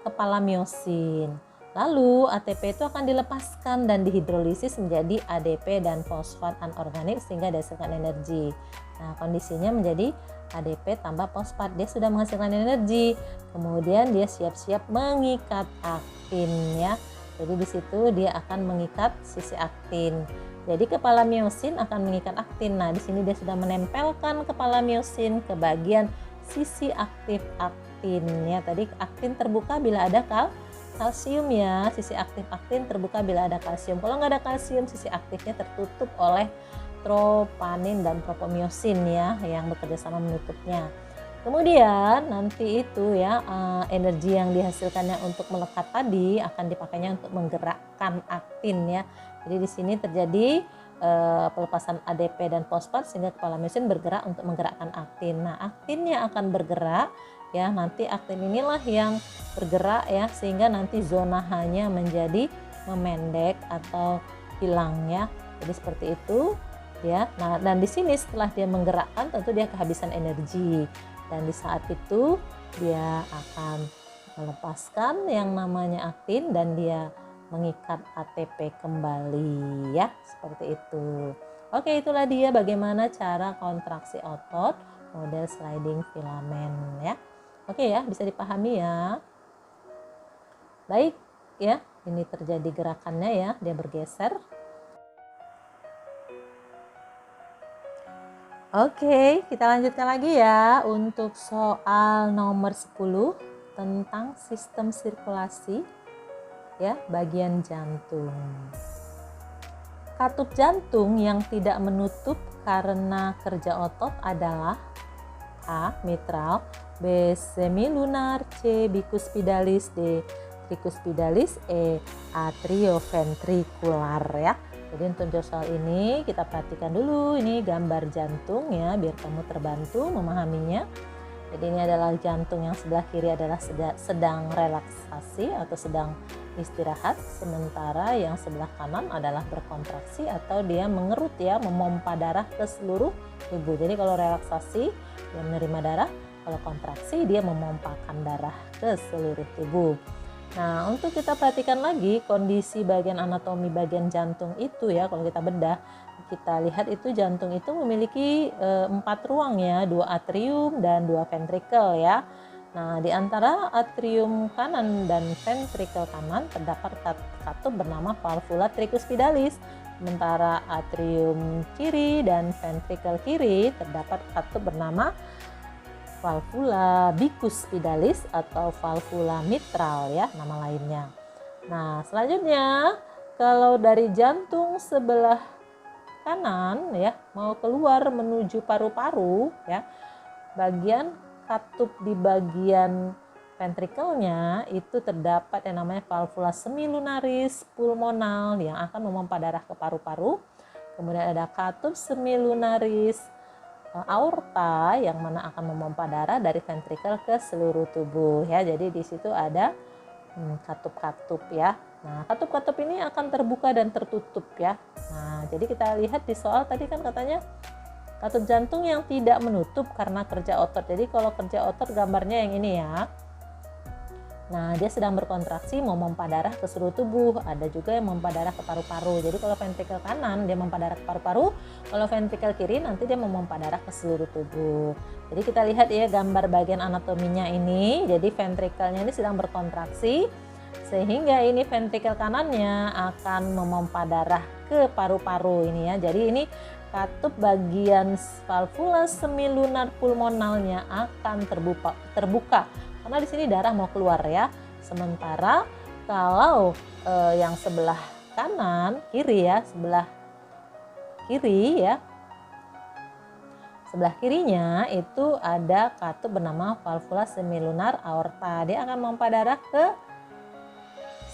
kepala miosin. Lalu ATP itu akan dilepaskan dan dihidrolisis menjadi ADP dan fosfat anorganik sehingga dihasilkan energi. Nah, kondisinya menjadi ADP tambah fosfat, dia sudah menghasilkan energi. Kemudian dia siap-siap mengikat aktin ya. Jadi di situ dia akan mengikat sisi aktin. Jadi kepala miosin akan mengikat aktin. Nah, di sini dia sudah menempelkan kepala miosin ke bagian sisi aktif aktin ya. Tadi aktin terbuka bila ada kalsium ya, sisi aktif aktin terbuka bila ada kalsium. Kalau nggak ada kalsium, sisi aktifnya tertutup oleh troponin dan tropomyosin ya, yang bekerja sama menutupnya. Kemudian nanti itu ya energi yang dihasilkannya untuk melekat tadi akan dipakainya untuk menggerakkan aktin ya. Jadi di sini terjadi pelepasan ADP dan fosfat sehingga kepala myosin bergerak untuk menggerakkan aktin. Nah, aktinnya akan bergerak ya, nanti aktin inilah yang bergerak ya, sehingga nanti zona H-nya menjadi memendek atau hilang ya. Jadi seperti itu ya. Nah, dan di sini setelah dia menggerakkan tentu dia kehabisan energi. Dan di saat itu dia akan melepaskan yang namanya aktin dan dia mengikat ATP kembali ya, seperti itu. Oke, itulah dia bagaimana cara kontraksi otot model sliding filament ya. Oke ya, bisa dipahami ya. Baik ya, ini terjadi gerakannya ya, dia bergeser. Oke, kita lanjutkan lagi ya untuk soal nomor 10 tentang sistem sirkulasi ya, bagian jantung. Katup jantung yang tidak menutup karena kerja otot adalah A. mitral, B. semilunar, C. bicuspidalis, D. tricuspidalis, E. atrioventrikular ya. Jadi untuk jawab soal ini kita perhatikan dulu ini gambar jantung ya, biar kamu terbantu memahaminya. Jadi ini adalah jantung yang sebelah kiri adalah sedang relaksasi atau sedang istirahat, sementara yang sebelah kanan adalah berkontraksi atau dia mengerut ya, memompa darah ke seluruh tubuh. Jadi kalau relaksasi dia menerima darah, kalau kontraksi dia memompakan darah ke seluruh tubuh. Nah, untuk kita perhatikan lagi kondisi bagian anatomi bagian jantung itu ya, kalau kita bedah, kita lihat itu jantung itu memiliki 4 ruang ya, 2 atrium dan 2 ventrikel ya. Nah, di antara atrium kanan dan ventrikel kanan terdapat katup bernama valvula tricuspidalis. Sementara atrium kiri dan ventrikel kiri terdapat katup bernama valvula bicuspidalis atau valvula mitral ya, nama lainnya. Nah, selanjutnya kalau dari jantung sebelah kanan ya mau keluar menuju paru-paru ya, bagian katup di bagian ventrikelnya itu terdapat yang namanya valvula semilunaris pulmonal yang akan memompa darah ke paru-paru. Kemudian ada katup semilunaris aorta yang mana akan memompa darah dari ventrikel ke seluruh tubuh ya. Jadi di situ ada katup-katup ya. Nah, katup-katup ini akan terbuka dan tertutup ya. Nah, jadi kita lihat di soal tadi kan katanya katup jantung yang tidak menutup karena kerja otot. Jadi kalau kerja otot gambarnya yang ini ya. Nah, dia sedang berkontraksi memompa darah ke seluruh tubuh. Ada juga yang memompa darah ke paru-paru. Jadi kalau ventrikel kanan dia memompa darah ke paru-paru, kalau ventrikel kiri nanti dia memompa darah ke seluruh tubuh. Jadi kita lihat ya gambar bagian anatominya ini. Jadi ventrikelnya ini sedang berkontraksi sehingga ini ventrikel kanannya akan memompa darah ke paru-paru ini ya. Jadi ini katup bagian valvula semilunar pulmonalnya akan terbuka karena di sini darah mau keluar ya. Sementara kalau yang sebelah kanan kiri ya, sebelah kiri ya, sebelah kirinya itu ada katup bernama valvula semilunar aorta. Dia akan memompa darah ke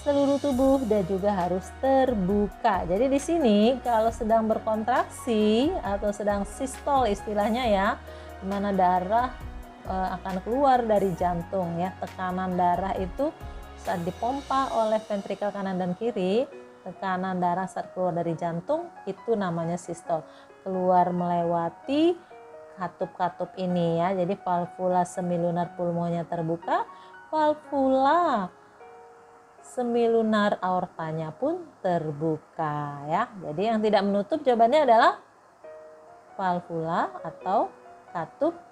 seluruh tubuh dan juga harus terbuka. Jadi di sini kalau sedang berkontraksi atau sedang sistol istilahnya ya, di mana darah akan keluar dari jantung ya. Tekanan darah itu saat dipompa oleh ventrikel kanan dan kiri, tekanan darah saat keluar dari jantung itu namanya sistol. Keluar melewati katup-katup ini ya. Jadi valvula semilunar pulmonnya terbuka, valvula semilunar aortanya pun terbuka ya. Jadi yang tidak menutup jawabannya adalah valvula atau katup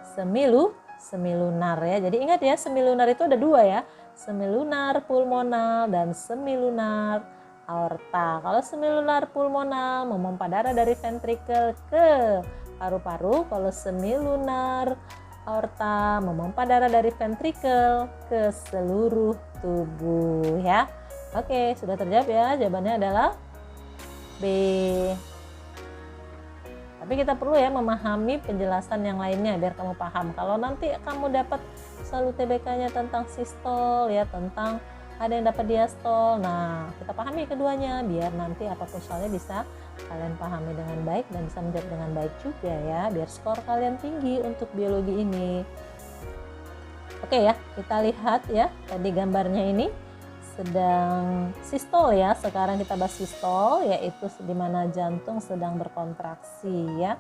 semilunar ya. Jadi ingat ya, semilunar itu ada 2 ya, semilunar pulmonal dan semilunar aorta. Kalau semilunar pulmonal memompa darah dari ventrikel ke paru-paru, kalau semilunar aorta, memompa darah dari ventrikel ke seluruh tubuh ya. Oke, sudah terjawab ya. Jawabannya adalah B. Tapi kita perlu ya memahami penjelasan yang lainnya biar kamu paham. Kalau nanti kamu dapat selalu TBK-nya tentang sistol ya, tentang ada yang dapat diastol. Nah, kita pahami keduanya biar nanti apapun soalnya bisa kalian pahami dengan baik dan bisa menjawab dengan baik juga ya, biar skor kalian tinggi untuk biologi ini. Oke ya, kita lihat ya tadi gambarnya ini sedang sistol ya. Sekarang kita bahas sistol, yaitu di mana jantung sedang berkontraksi ya.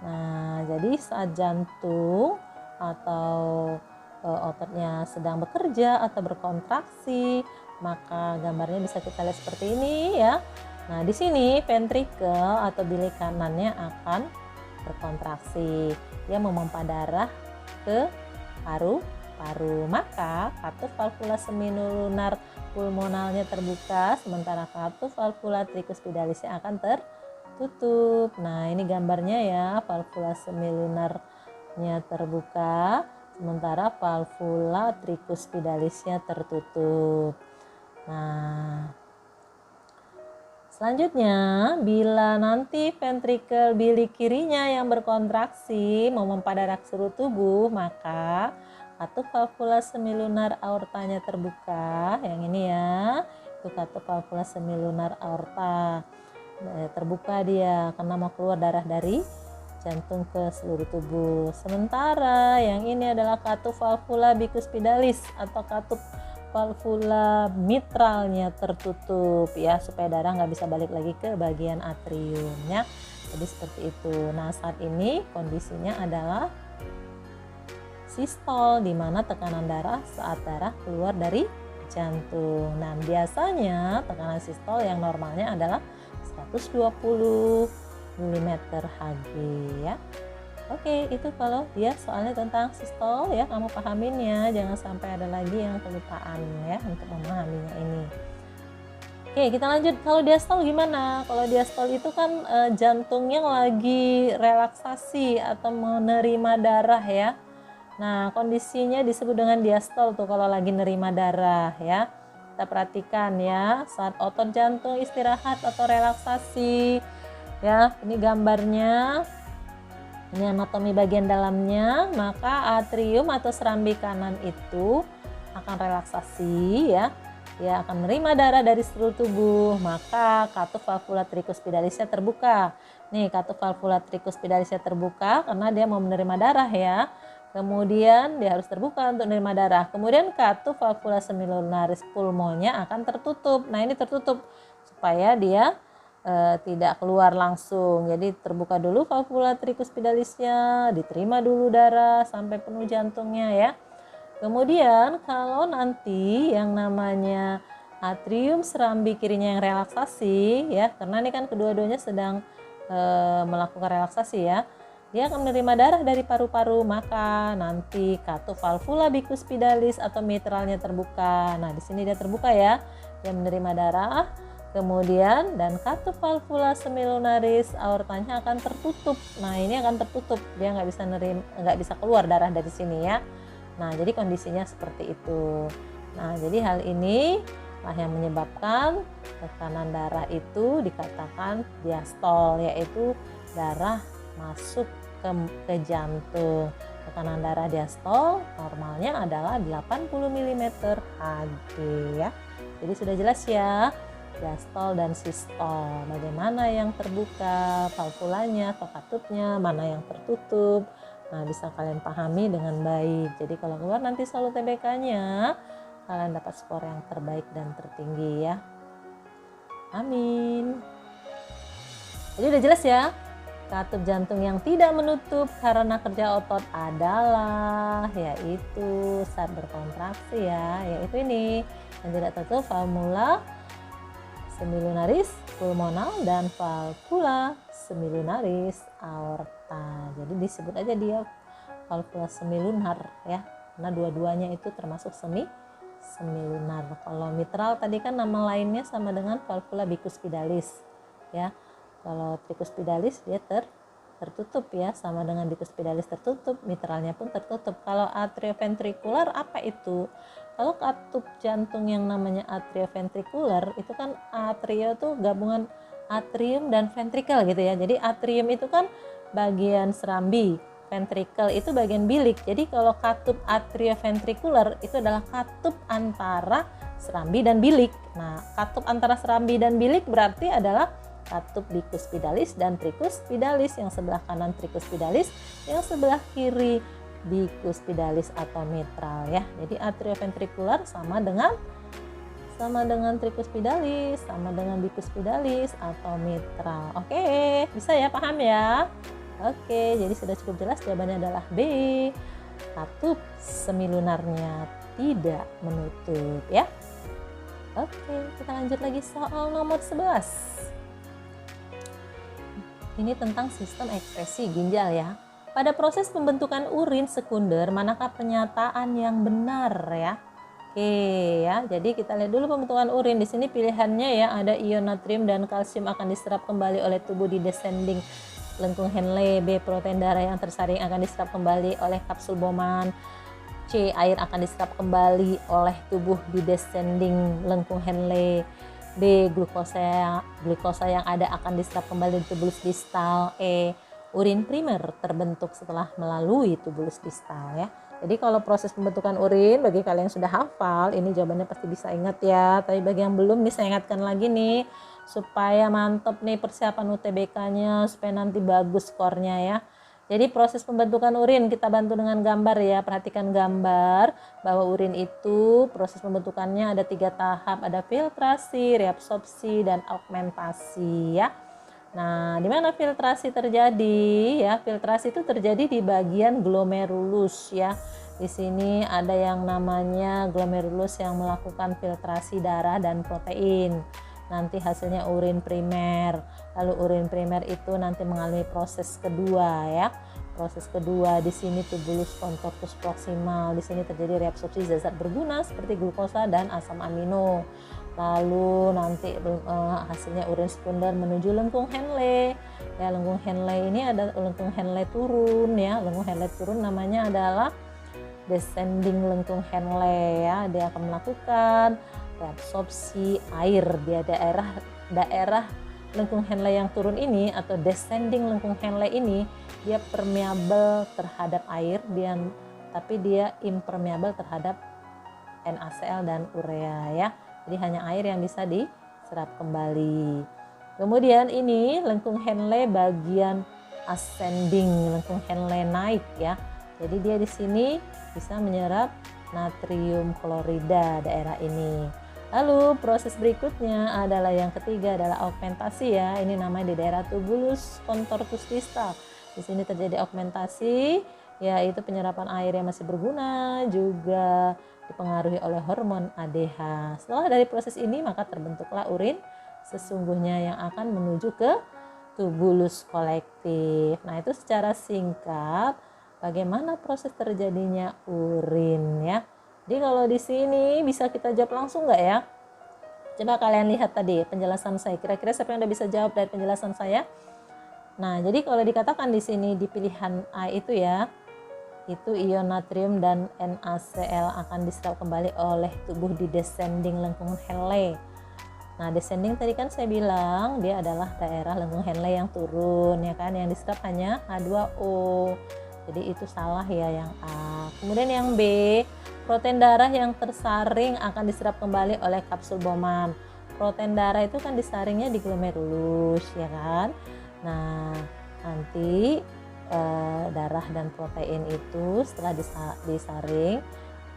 Nah, jadi saat jantung atau ototnya sedang bekerja atau berkontraksi, maka gambarnya bisa kita lihat seperti ini ya. Nah, di sini ventrikel atau bilik kanannya akan berkontraksi. Dia memompa darah ke paru-paru. Maka katup valvula semilunar pulmonalnya terbuka, sementara katup valvula tricuspidalisnya akan tertutup. Nah, ini gambarnya ya, valvula semilunarnya terbuka, sementara valvula tricuspidalisnya tertutup. Nah, selanjutnya, bila nanti ventrikel bilik kirinya yang berkontraksi memompa darah ke seluruh tubuh, maka katup valvula semilunar aortanya terbuka. Yang ini ya, itu katup valvula semilunar aorta. Terbuka dia karena mau keluar darah dari jantung ke seluruh tubuh. Sementara yang ini adalah katup valvula bicuspidalis atau katup valvula mitralnya tertutup ya, supaya darah nggak bisa balik lagi ke bagian atriumnya. Jadi seperti itu. Nah, saat ini kondisinya adalah sistol, di mana tekanan darah saat darah keluar dari jantung. Nah, biasanya tekanan sistol yang normalnya adalah 120 mm Hg ya. Oke, itu kalau dia soalnya tentang sistol ya, kamu pahaminnya, jangan sampai ada lagi yang kelupaan ya untuk memahaminya ini. Oke, kita lanjut. Kalau diastol gimana? Kalau diastol itu kan jantungnya lagi relaksasi atau menerima darah ya. Nah, kondisinya disebut dengan diastol tuh kalau lagi nerima darah ya. Kita perhatikan ya, saat otot jantung istirahat atau relaksasi ya. Ini gambarnya. Ini anatomi bagian dalamnya, maka atrium atau serambi kanan itu akan relaksasi ya. Dia akan menerima darah dari seluruh tubuh, maka katup valvula tricuspidalisnya terbuka. Nih, katup valvula tricuspidalisnya terbuka karena dia mau menerima darah ya. Kemudian dia harus terbuka untuk menerima darah. Kemudian katup valvula semilunaris pulmonnya akan tertutup. Nah, ini tertutup supaya dia tidak keluar langsung. Jadi terbuka dulu valvula tricuspidalisnya, diterima dulu darah sampai penuh jantungnya ya. Kemudian kalau nanti yang namanya atrium serambi kirinya yang relaksasi ya, karena ini kan kedua-duanya sedang melakukan relaksasi ya. Dia akan menerima darah dari paru-paru, maka nanti katup valvula bicuspidalis atau mitralnya terbuka. Nah, di sini dia terbuka ya. Dia menerima darah. Kemudian dan katup valvula semilunaris aortanya akan tertutup. Nah, ini akan tertutup, dia nggak bisa keluar darah dari sini ya. Nah, jadi kondisinya seperti itu. Nah, jadi hal ini lah yang menyebabkan tekanan darah itu dikatakan diastol, yaitu darah masuk ke jantung. Tekanan darah diastol normalnya adalah 80 mm Hg ya. Jadi sudah jelas ya, diastol dan sistol, bagaimana yang terbuka valvulanya atau katupnya, mana yang tertutup. Nah, bisa kalian pahami dengan baik. Jadi kalau keluar nanti selalu TBK-nya, kalian dapat skor yang terbaik dan tertinggi ya. Amin. Jadi udah jelas ya, katup jantung yang tidak menutup karena kerja otot adalah yaitu saat berkontraksi ya, yaitu ini. Yang tidak tertutup valvula semilunaris pulmonal dan valvula semilunaris aorta. Jadi disebut aja dia valvula semilunar ya, karena dua-duanya itu termasuk semilunar. Kalau mitral tadi kan nama lainnya sama dengan valvula bicuspidalis ya. Kalau tricuspidalis dia tertutup ya, sama dengan bikuspidalis tertutup, mitralnya pun tertutup. Kalau atrioventrikular apa itu? Kalau katup jantung yang namanya atrioventrikular itu kan atrio tuh gabungan atrium dan ventrikel gitu ya. Jadi atrium itu kan bagian serambi, ventrikel itu bagian bilik. Jadi kalau katup atrioventrikular itu adalah katup antara serambi dan bilik. Nah, katup antara serambi dan bilik berarti adalah katup bikuspidalis dan trikuspidalis, yang sebelah kanan trikuspidalis, yang sebelah kiri bikuspidalis atau mitral ya. Jadi atrioventrikular sama dengan trikuspidalis, sama dengan bikuspidalis atau mitral. Oke, bisa ya, paham ya? Oke, jadi sudah cukup jelas, jawabannya adalah B. Katup semilunarnya tidak menutup ya. Oke, kita lanjut lagi soal nomor 11. Ini tentang sistem ekspresi ginjal ya. Pada proses pembentukan urin sekunder, manakah pernyataan yang benar ya? Oke ya, jadi kita lihat dulu pembentukan urin. Di sini pilihannya ya, ada ion natrium dan kalsium akan diserap kembali oleh tubuh di descending lengkung Henle. B. Protein darah yang tersaring akan diserap kembali oleh kapsul Bowman. C. Air akan diserap kembali oleh tubuh di descending lengkung Henle. D. Glukosa yang ada akan diserap kembali di tubulus distal. E. Urin primer terbentuk setelah melalui tubulus distal ya. Jadi kalau proses pembentukan urin, bagi kalian yang sudah hafal, ini jawabannya pasti bisa ingat ya. Tapi bagi yang belum, nih saya ingatkan lagi nih, supaya mantep nih persiapan UTBK-nya, supaya nanti bagus skornya ya. Jadi proses pembentukan urin kita bantu dengan gambar ya. Perhatikan gambar bahwa urin itu proses pembentukannya ada 3 tahap. Ada filtrasi, reabsorpsi, dan augmentasi ya. Nah, di mana filtrasi terjadi ya? Filtrasi itu terjadi di bagian glomerulus ya. Di sini ada yang namanya glomerulus yang melakukan filtrasi darah dan protein. Nanti hasilnya urin primer. Lalu urin primer itu nanti mengalami proses kedua ya. Proses kedua di sini tubulus contortus proximal. Di sini terjadi reabsorpsi zat berguna seperti glukosa dan asam amino. Lalu nanti hasilnya urin sekunder menuju lengkung Henle. Ya, lengkung Henle ini ada lengkung Henle turun ya. Lengkung Henle turun namanya adalah descending lengkung Henle ya. Dia akan melakukan reabsorpsi air di daerah lengkung Henle yang turun ini atau descending lengkung Henle ini, dia permeabel terhadap air, tapi dia impermeabel terhadap NaCl dan urea ya. Jadi hanya air yang bisa diserap kembali. Kemudian ini lengkung Henle bagian ascending, lengkung Henle naik ya. Jadi dia di sini bisa menyerap natrium klorida daerah ini. Lalu proses berikutnya adalah yang ketiga adalah augmentasi ya. Ini namanya di daerah tubulus contortus distal. Di sini terjadi augmentasi, yaitu penyerapan air yang masih berguna juga dipengaruhi oleh hormon ADH. Setelah dari proses ini maka terbentuklah urin sesungguhnya yang akan menuju ke tubulus kolektif. Nah, itu secara singkat bagaimana proses terjadinya urin ya. Jadi kalau di sini bisa kita jawab langsung nggak ya? Coba kalian lihat tadi penjelasan saya. Kira-kira siapa yang udah bisa jawab dari penjelasan saya? Nah, jadi kalau dikatakan di sini di pilihan A itu ya, itu ion natrium dan NaCl akan diserap kembali oleh tubuh di descending lengkung Henle. Nah, descending tadi kan saya bilang dia adalah daerah lengkung Henle yang turun ya kan, yang diserap hanya H2O. Jadi itu salah ya yang A. Kemudian yang B, protein darah yang tersaring akan diserap kembali oleh kapsul Bowman. Protein darah itu kan disaringnya di glomerulus ya kan. Nah, nanti darah dan protein itu setelah disaring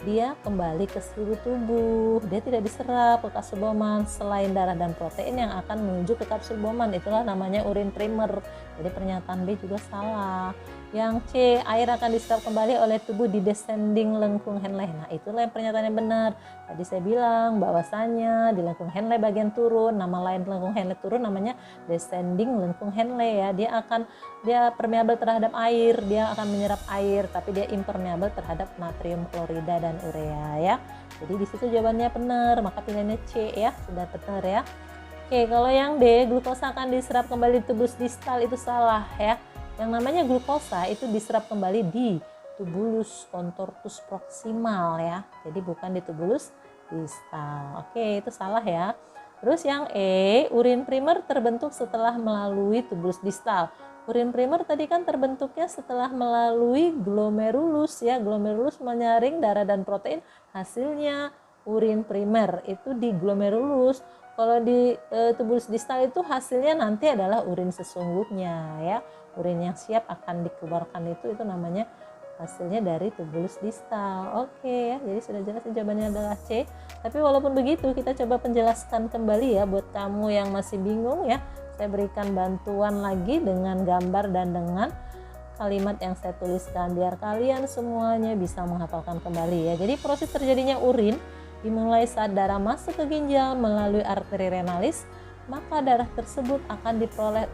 dia kembali ke seluruh tubuh. Dia tidak diserap ke kapsul Bowman selain darah dan protein yang akan menuju ke kapsul Bowman. Itulah namanya urin primer. Jadi pernyataan B juga salah. Yang C, air akan diserap kembali oleh tubuh di descending lengkung Henle. Nah, itulah yang pernyataan yang benar. Tadi saya bilang bahwasanya di lengkung Henle bagian turun, nama lain lengkung Henle turun namanya descending lengkung Henle ya. Dia permeabel terhadap air, dia akan menyerap air, tapi dia impermeabel terhadap natrium klorida dan urea ya. Jadi di situ jawabannya benar, maka pilihannya C ya, sudah benar ya. Oke, kalau yang D, glukosa akan diserap kembali di tubulus distal itu salah ya. Yang namanya glukosa itu diserap kembali di tubulus contortus proximal ya. Jadi bukan di tubulus distal. Oke, itu salah ya. Terus yang E, urin primer terbentuk setelah melalui tubulus distal. Urin primer tadi kan terbentuknya setelah melalui glomerulus ya. Glomerulus menyaring darah dan protein, hasilnya urin primer itu di glomerulus. Kalau di tubulus distal itu hasilnya nanti adalah urin sesungguhnya ya. Urin yang siap akan dikeluarkan itu namanya hasilnya dari tubulus distal. Oke ya, jadi sudah jelas jawabannya adalah C. Tapi walaupun begitu kita coba penjelaskan kembali ya buat kamu yang masih bingung ya. Saya berikan bantuan lagi dengan gambar dan dengan kalimat yang saya tuliskan biar kalian semuanya bisa menghafalkan kembali ya. Jadi proses terjadinya urin dimulai saat darah masuk ke ginjal melalui arteri renalis, maka darah tersebut akan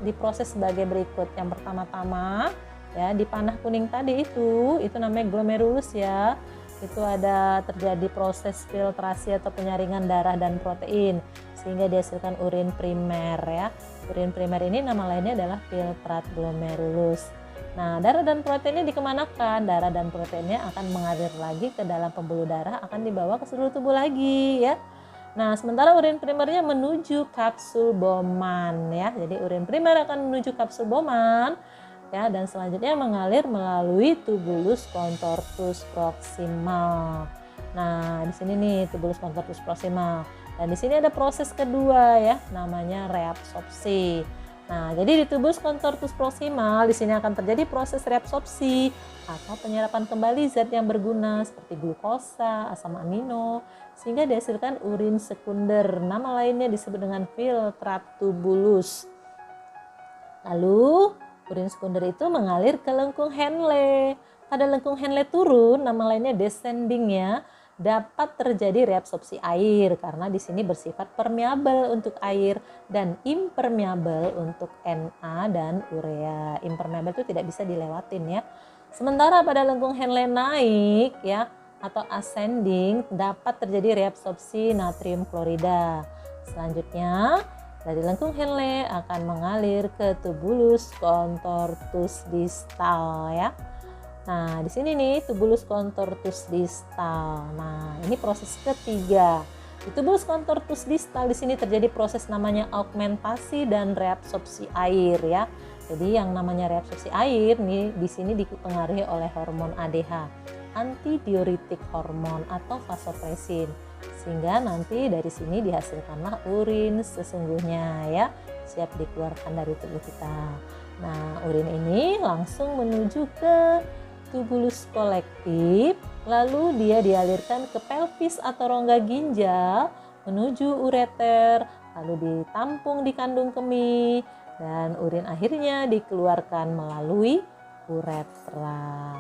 diproses sebagai berikut. Yang pertama-tama ya di panah kuning tadi itu namanya glomerulus ya. Itu ada terjadi proses filtrasi atau penyaringan darah dan protein sehingga dihasilkan urin primer ya. Urin primer ini nama lainnya adalah filtrat glomerulus. Nah, darah dan proteinnya dikemanakan? Darah dan proteinnya akan mengalir lagi ke dalam pembuluh darah, akan dibawa ke seluruh tubuh lagi ya. Nah, sementara urin primernya menuju kapsul Bowman ya. Jadi urin primer akan menuju kapsul Bowman ya, dan selanjutnya mengalir melalui tubulus contortus proximal. Nah, di sini nih tubulus contortus proximal. Dan di sini ada proses kedua ya, namanya reabsorpsi. Nah, jadi di tubulus contortus proximal di sini akan terjadi proses reabsorpsi atau penyerapan kembali zat yang berguna seperti glukosa, asam amino sehingga dihasilkan urin sekunder. Nama lainnya disebut dengan filtrat tubulus. Lalu urin sekunder itu mengalir ke lengkung Henle. Pada lengkung Henle turun, nama lainnya descending ya. Dapat terjadi reabsorpsi air karena di sini bersifat permeabel untuk air dan impermeabel untuk Na dan urea. Impermeabel itu tidak bisa dilewatin ya. Sementara pada lengkung Henle naik ya atau ascending dapat terjadi reabsorpsi natrium klorida. Selanjutnya dari lengkung Henle akan mengalir ke tubulus contortus distal ya. Nah, di sini nih tubulus contortus distal. Nah, ini proses ketiga. Di tubulus contortus distal di sini terjadi proses namanya augmentasi dan reabsorpsi air ya. Jadi yang namanya reabsorpsi air nih di sini dipengaruhi oleh hormon ADH, antidiuretik hormon atau vasopresin. Sehingga nanti dari sini dihasilkanlah urin sesungguhnya ya, siap dikeluarkan dari tubuh kita. Nah, urin ini langsung menuju ke tubulus kolektif, lalu dia dialirkan ke pelvis atau rongga ginjal menuju ureter, lalu ditampung di kandung kemih dan urin akhirnya dikeluarkan melalui uretra.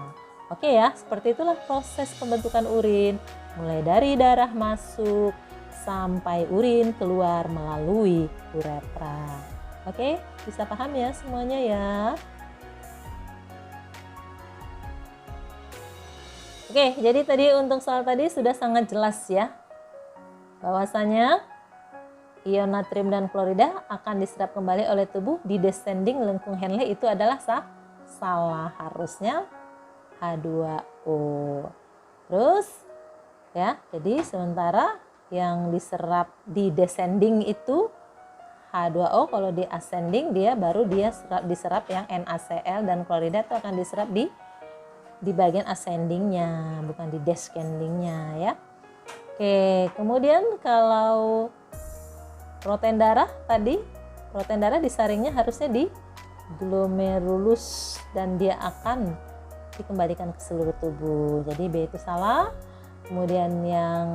Oke ya, seperti itulah proses pembentukan urin mulai dari darah masuk sampai urin keluar melalui uretra. Oke, bisa paham ya semuanya ya? Oke, jadi tadi untuk soal tadi sudah sangat jelas ya, bahwasanya ion natrium dan klorida akan diserap kembali oleh tubuh di descending lengkung Henle itu adalah salah, harusnya H2O. Terus ya, jadi sementara yang diserap di descending itu H2O, kalau di ascending dia baru diserap yang NaCl dan klorida itu akan diserap di bagian ascendingnya, bukan di descendingnya ya. Oke, kemudian kalau protein darah tadi, protein darah disaringnya harusnya di glomerulus dan dia akan dikembalikan ke seluruh tubuh. Jadi B itu salah. Kemudian yang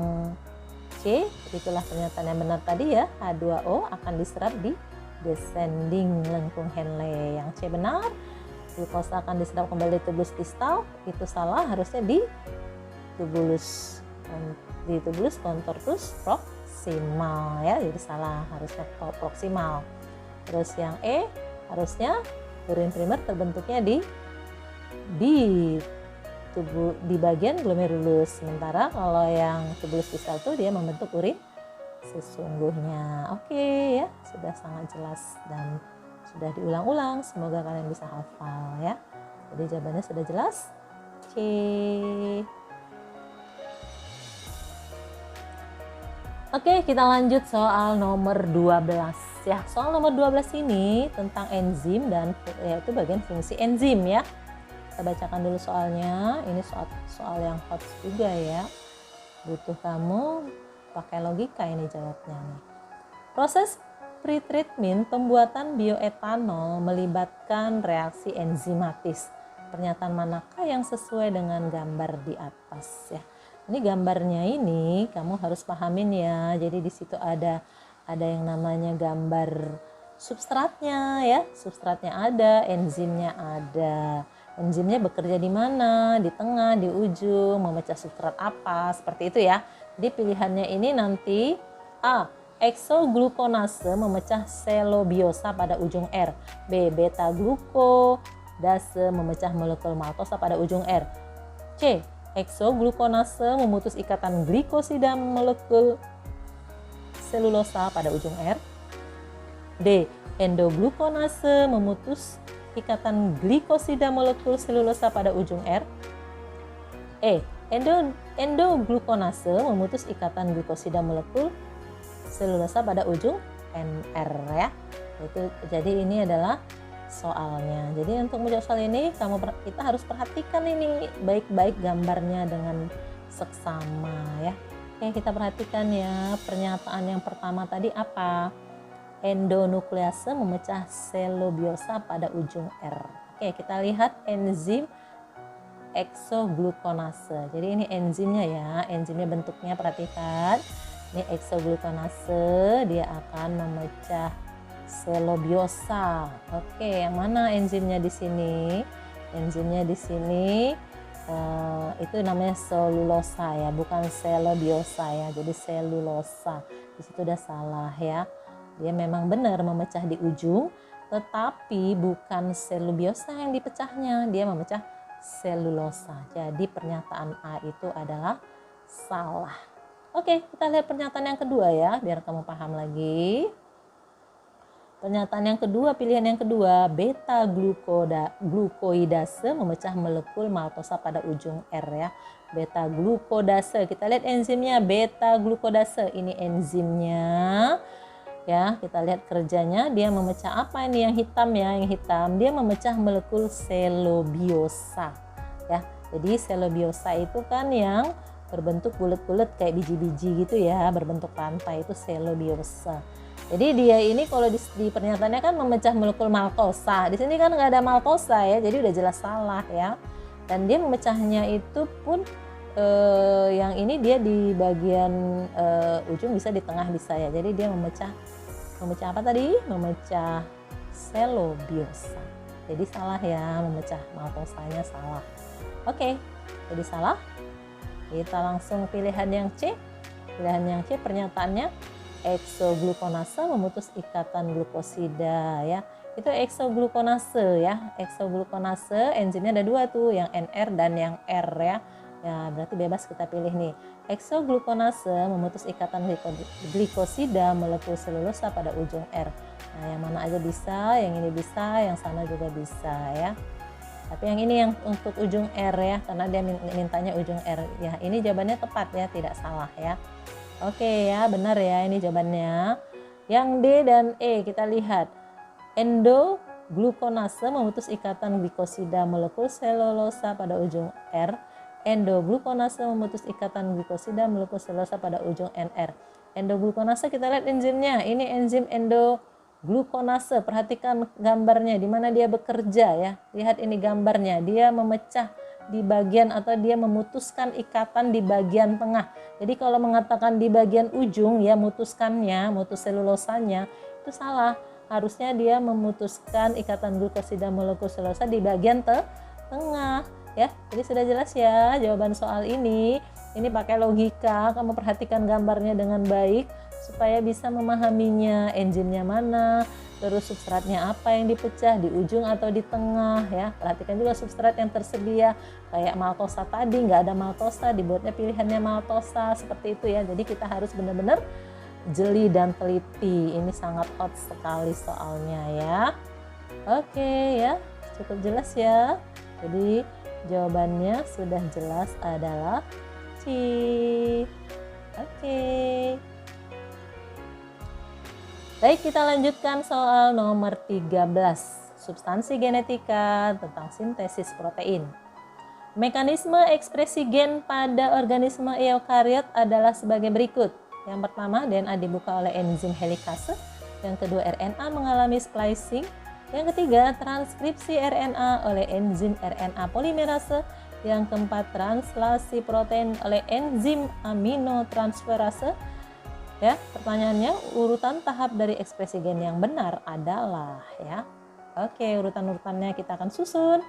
C, itulah pernyataan yang benar tadi ya, H2O akan diserap di descending lengkung Henle. Yang C benar. Glukosa akan diserap kembali di tubulus distal, itu salah, harusnya di tubulus contortus proximal ya, jadi salah, harusnya proximal. Terus yang E harusnya urin primer terbentuknya di bagian glomerulus, sementara kalau yang tubulus distal itu dia membentuk urin sesungguhnya. Oke ya, sudah sangat jelas dan sudah diulang-ulang, semoga kalian bisa hafal ya. Jadi jawabannya sudah jelas, C. Oke, kita lanjut soal nomor 12 ya. Soal nomor 12 ini tentang enzim dan yaitu bagian fungsi enzim ya. Kita bacakan dulu soalnya. Ini soal yang hot juga ya. Butuh kamu pakai logika ini jawabnya nih. Proses pretreatment pembuatan bioetanol melibatkan reaksi enzimatis. Pernyataan manakah yang sesuai dengan gambar di atas ya? Ini gambarnya ini kamu harus pahamin ya. Jadi di situ ada yang namanya gambar substratnya ya. Substratnya ada, enzimnya ada. Enzimnya bekerja di mana? Di tengah, di ujung, memecah substrat apa? Seperti itu ya. Jadi pilihannya ini nanti A. Eksoglukonase memecah selobiosa pada ujung R. B. Beta glukodase memecah molekul maltosa pada ujung R. C. Eksoglukonase memutus ikatan glikosida molekul selulosa pada ujung R. D. Endoglukonase memutus ikatan glikosida molekul selulosa pada ujung R. E. Endoglukonase memutus ikatan glikosida molekul selulosa pada ujung NR ya. Jadi ini adalah soalnya. Jadi untuk menjawab soal ini kita harus perhatikan ini baik-baik gambarnya dengan seksama ya. Oke, kita perhatikan ya. Pernyataan yang pertama tadi apa? Endonuklease memecah selobiosa pada ujung R. Oke, kita lihat enzim eksoglukonase. Jadi ini enzimnya ya. Enzimnya bentuknya perhatikan. Ini eksoglukonase, dia akan memecah selobiosa. Oke, yang mana enzimnya di sini? Enzimnya di sini itu namanya selulosa ya, bukan selobiosa ya. Jadi selulosa. Di situ udah salah ya. Dia memang benar memecah di ujung, tetapi bukan selubiosa yang dipecahnya, dia memecah selulosa. Jadi pernyataan A itu adalah salah. Oke, kita lihat pernyataan yang kedua ya, biar kamu paham lagi. Pernyataan yang kedua, pilihan yang kedua, beta glukoidase memecah molekul maltosa pada ujung R ya. Beta glukodase, kita lihat enzimnya beta glukodase, ini enzimnya ya. Kita lihat kerjanya, dia memecah apa ini yang hitam ya, yang hitam dia memecah molekul selobiosa ya. Jadi selobiosa itu kan yang berbentuk bulat-bulat kayak biji-biji gitu ya, berbentuk rantai, itu selobiosa. Jadi dia ini kalau di pernyataannya kan memecah molekul maltosa. Di sini kan nggak ada maltosa ya, jadi udah jelas salah ya. Dan dia memecahnya itu pun yang ini dia di bagian ujung bisa, di tengah bisa ya. Jadi dia memecah apa tadi? Memecah selobiosa. Jadi salah ya, memecah maltosanya salah. Oke, jadi salah. Kita langsung pilihan yang C. Pilihan yang C pernyataannya eksoglukonase memutus ikatan glukosida ya. Itu eksoglukonase ya. Eksoglukonase enzimnya ada dua tuh, yang NR dan yang R ya. Ya, berarti bebas kita pilih nih. Eksoglukonase memutus ikatan glikosida molekul selulosa pada ujung R. Nah, yang mana aja bisa, yang ini bisa, yang sana juga bisa ya. Tapi yang ini yang untuk ujung R ya, karena dia mintanya ujung R. Ya, ini jawabannya tepat ya, tidak salah ya. Oke ya, benar ya ini jawabannya. Yang D dan E kita lihat. Endoglukonase memutus ikatan glikosida molekul selulosa pada ujung R. Endoglukonase memutus ikatan glikosida molekul selulosa pada ujung NR. Endoglukonase kita lihat enzimnya. Ini enzim endoglukonase. Perhatikan gambarnya di mana dia bekerja ya. Lihat ini gambarnya. Dia memecah di bagian atau dia memutuskan ikatan di bagian tengah. Jadi kalau mengatakan di bagian ujung ya mutuskannya, mutus selulosanya itu salah. Harusnya dia memutuskan ikatan glukosida molekul selulosa di bagian tengah ya. Jadi sudah jelas ya jawaban soal ini. Ini pakai logika, kamu perhatikan gambarnya dengan baik supaya bisa memahaminya, enzimnya mana, terus substratnya apa yang dipecah, di ujung atau di tengah ya. Perhatikan juga substrat yang tersedia, kayak maltosa tadi nggak ada maltosa, dibuatnya pilihannya maltosa, seperti itu ya. Jadi kita harus benar-benar jeli dan teliti. Ini sangat hot sekali soalnya ya. Oke ya, cukup jelas ya. Jadi jawabannya sudah jelas adalah C. Oke. Baik, kita lanjutkan soal nomor 13. Substansi genetika tentang sintesis protein. Mekanisme ekspresi gen pada organisme eukariot adalah sebagai berikut. Yang pertama, DNA dibuka oleh enzim helikase. Yang kedua, RNA mengalami splicing. Yang ketiga, transkripsi RNA oleh enzim RNA polimerase. Yang keempat, translasi protein oleh enzim aminotransferase. Ya, pertanyaannya urutan tahap dari ekspresi gen yang benar adalah ya. Oke, urutan-urutannya kita akan susun.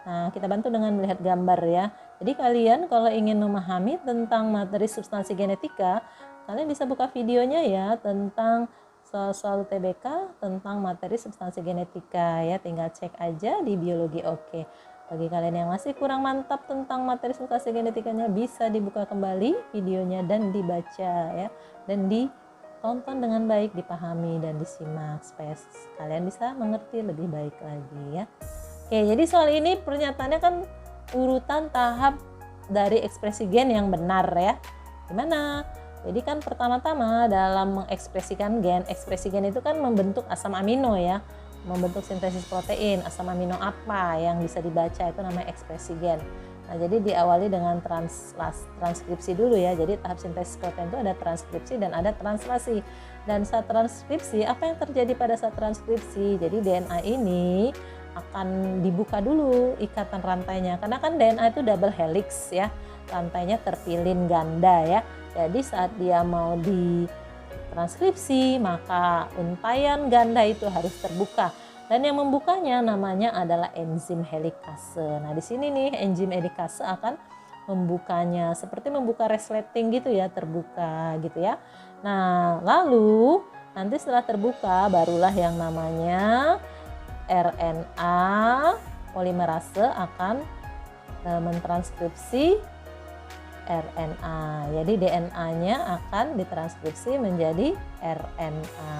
Nah, kita bantu dengan melihat gambar ya. Jadi kalian kalau ingin memahami tentang materi substansi genetika, kalian bisa buka videonya ya tentang soal UTBK tentang materi substansi genetika ya. Tinggal cek aja di biologi oke. Bagi kalian yang masih kurang mantap tentang materi substansi genetikanya, bisa dibuka kembali videonya dan dibaca ya, dan ditonton dengan baik, dipahami dan disimak supaya kalian bisa mengerti lebih baik lagi ya. Oke, jadi soal ini pernyataannya kan urutan tahap dari ekspresi gen yang benar ya. Gimana? Jadi kan pertama-tama dalam mengekspresikan gen, ekspresi gen itu kan membentuk asam amino ya. Membentuk sintesis protein, asam amino apa yang bisa dibaca itu namanya ekspresi gen. Nah, jadi diawali dengan transkripsi dulu ya. Jadi tahap sintesis protein itu ada transkripsi dan ada translasi. Dan saat transkripsi, apa yang terjadi pada saat transkripsi? Jadi DNA ini akan dibuka dulu ikatan rantainya. Karena kan DNA itu double helix ya. Rantainya terpilin ganda ya. Jadi saat dia mau transkripsi, maka untayan ganda itu harus terbuka. Dan yang membukanya namanya adalah enzim helikase. Nah, di sini nih enzim helikase akan membukanya seperti membuka resleting gitu ya, terbuka gitu ya. Nah, lalu nanti setelah terbuka barulah yang namanya RNA polimerase akan mentranskripsi RNA. Jadi DNA-nya akan ditranskripsi menjadi RNA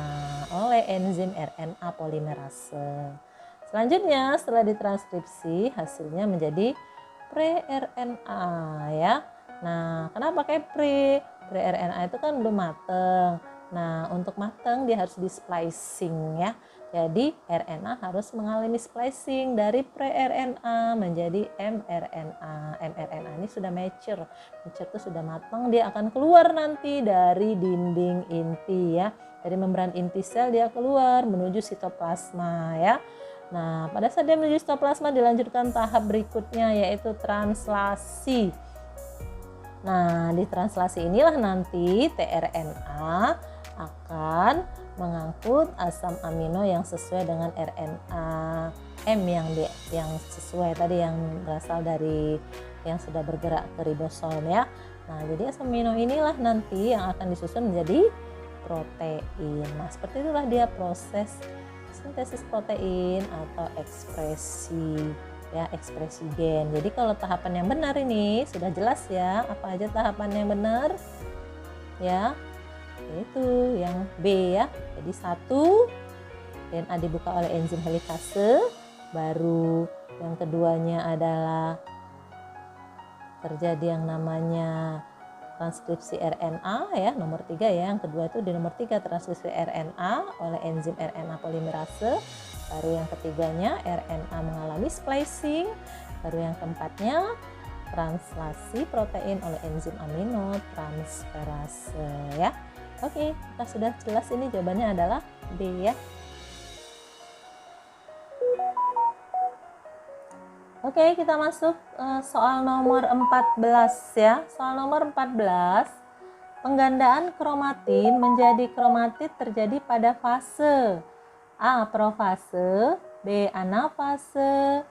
oleh enzim RNA polimerase. Selanjutnya setelah ditranskripsi hasilnya menjadi pre-RNA ya. Nah, kenapa pakai pre? Pre-RNA itu kan belum mateng. Nah, untuk mateng dia harus di splicing ya. Jadi RNA harus mengalami splicing dari pre-RNA menjadi mRNA. mRNA ini sudah mature. Mature itu sudah matang, dia akan keluar nanti dari dinding inti ya. Dari membran inti sel dia keluar menuju sitoplasma ya. Nah, pada saat dia menuju sitoplasma dilanjutkan tahap berikutnya yaitu translasi. Nah, di translasi inilah nanti tRNA akan mengangkut asam amino yang sesuai dengan RNA M yang sesuai tadi yang berasal dari yang sudah bergerak ke ribosom ya. Nah, jadi asam amino inilah nanti yang akan disusun menjadi protein. Nah, seperti itulah dia proses sintesis protein atau ekspresi ya, ekspresi gen. Jadi kalau tahapan yang benar ini sudah jelas ya, apa aja tahapan yang benar ya, yaitu yang B ya. Jadi 1, DNA dibuka oleh enzim helikase, baru yang keduanya adalah terjadi yang namanya transkripsi RNA ya, nomor 3 ya. Yang kedua itu di nomor 3 transkripsi RNA oleh enzim RNA polimerase. Baru yang ketiganya RNA mengalami splicing. Baru yang keempatnya translasi protein oleh enzim aminotransferase ya. Oke, kita sudah jelas ini jawabannya adalah B ya. Oke, kita masuk soal nomor 14 ya. Soal nomor 14, penggandaan kromatin menjadi kromatid terjadi pada fase A. Profase, B. Anafase,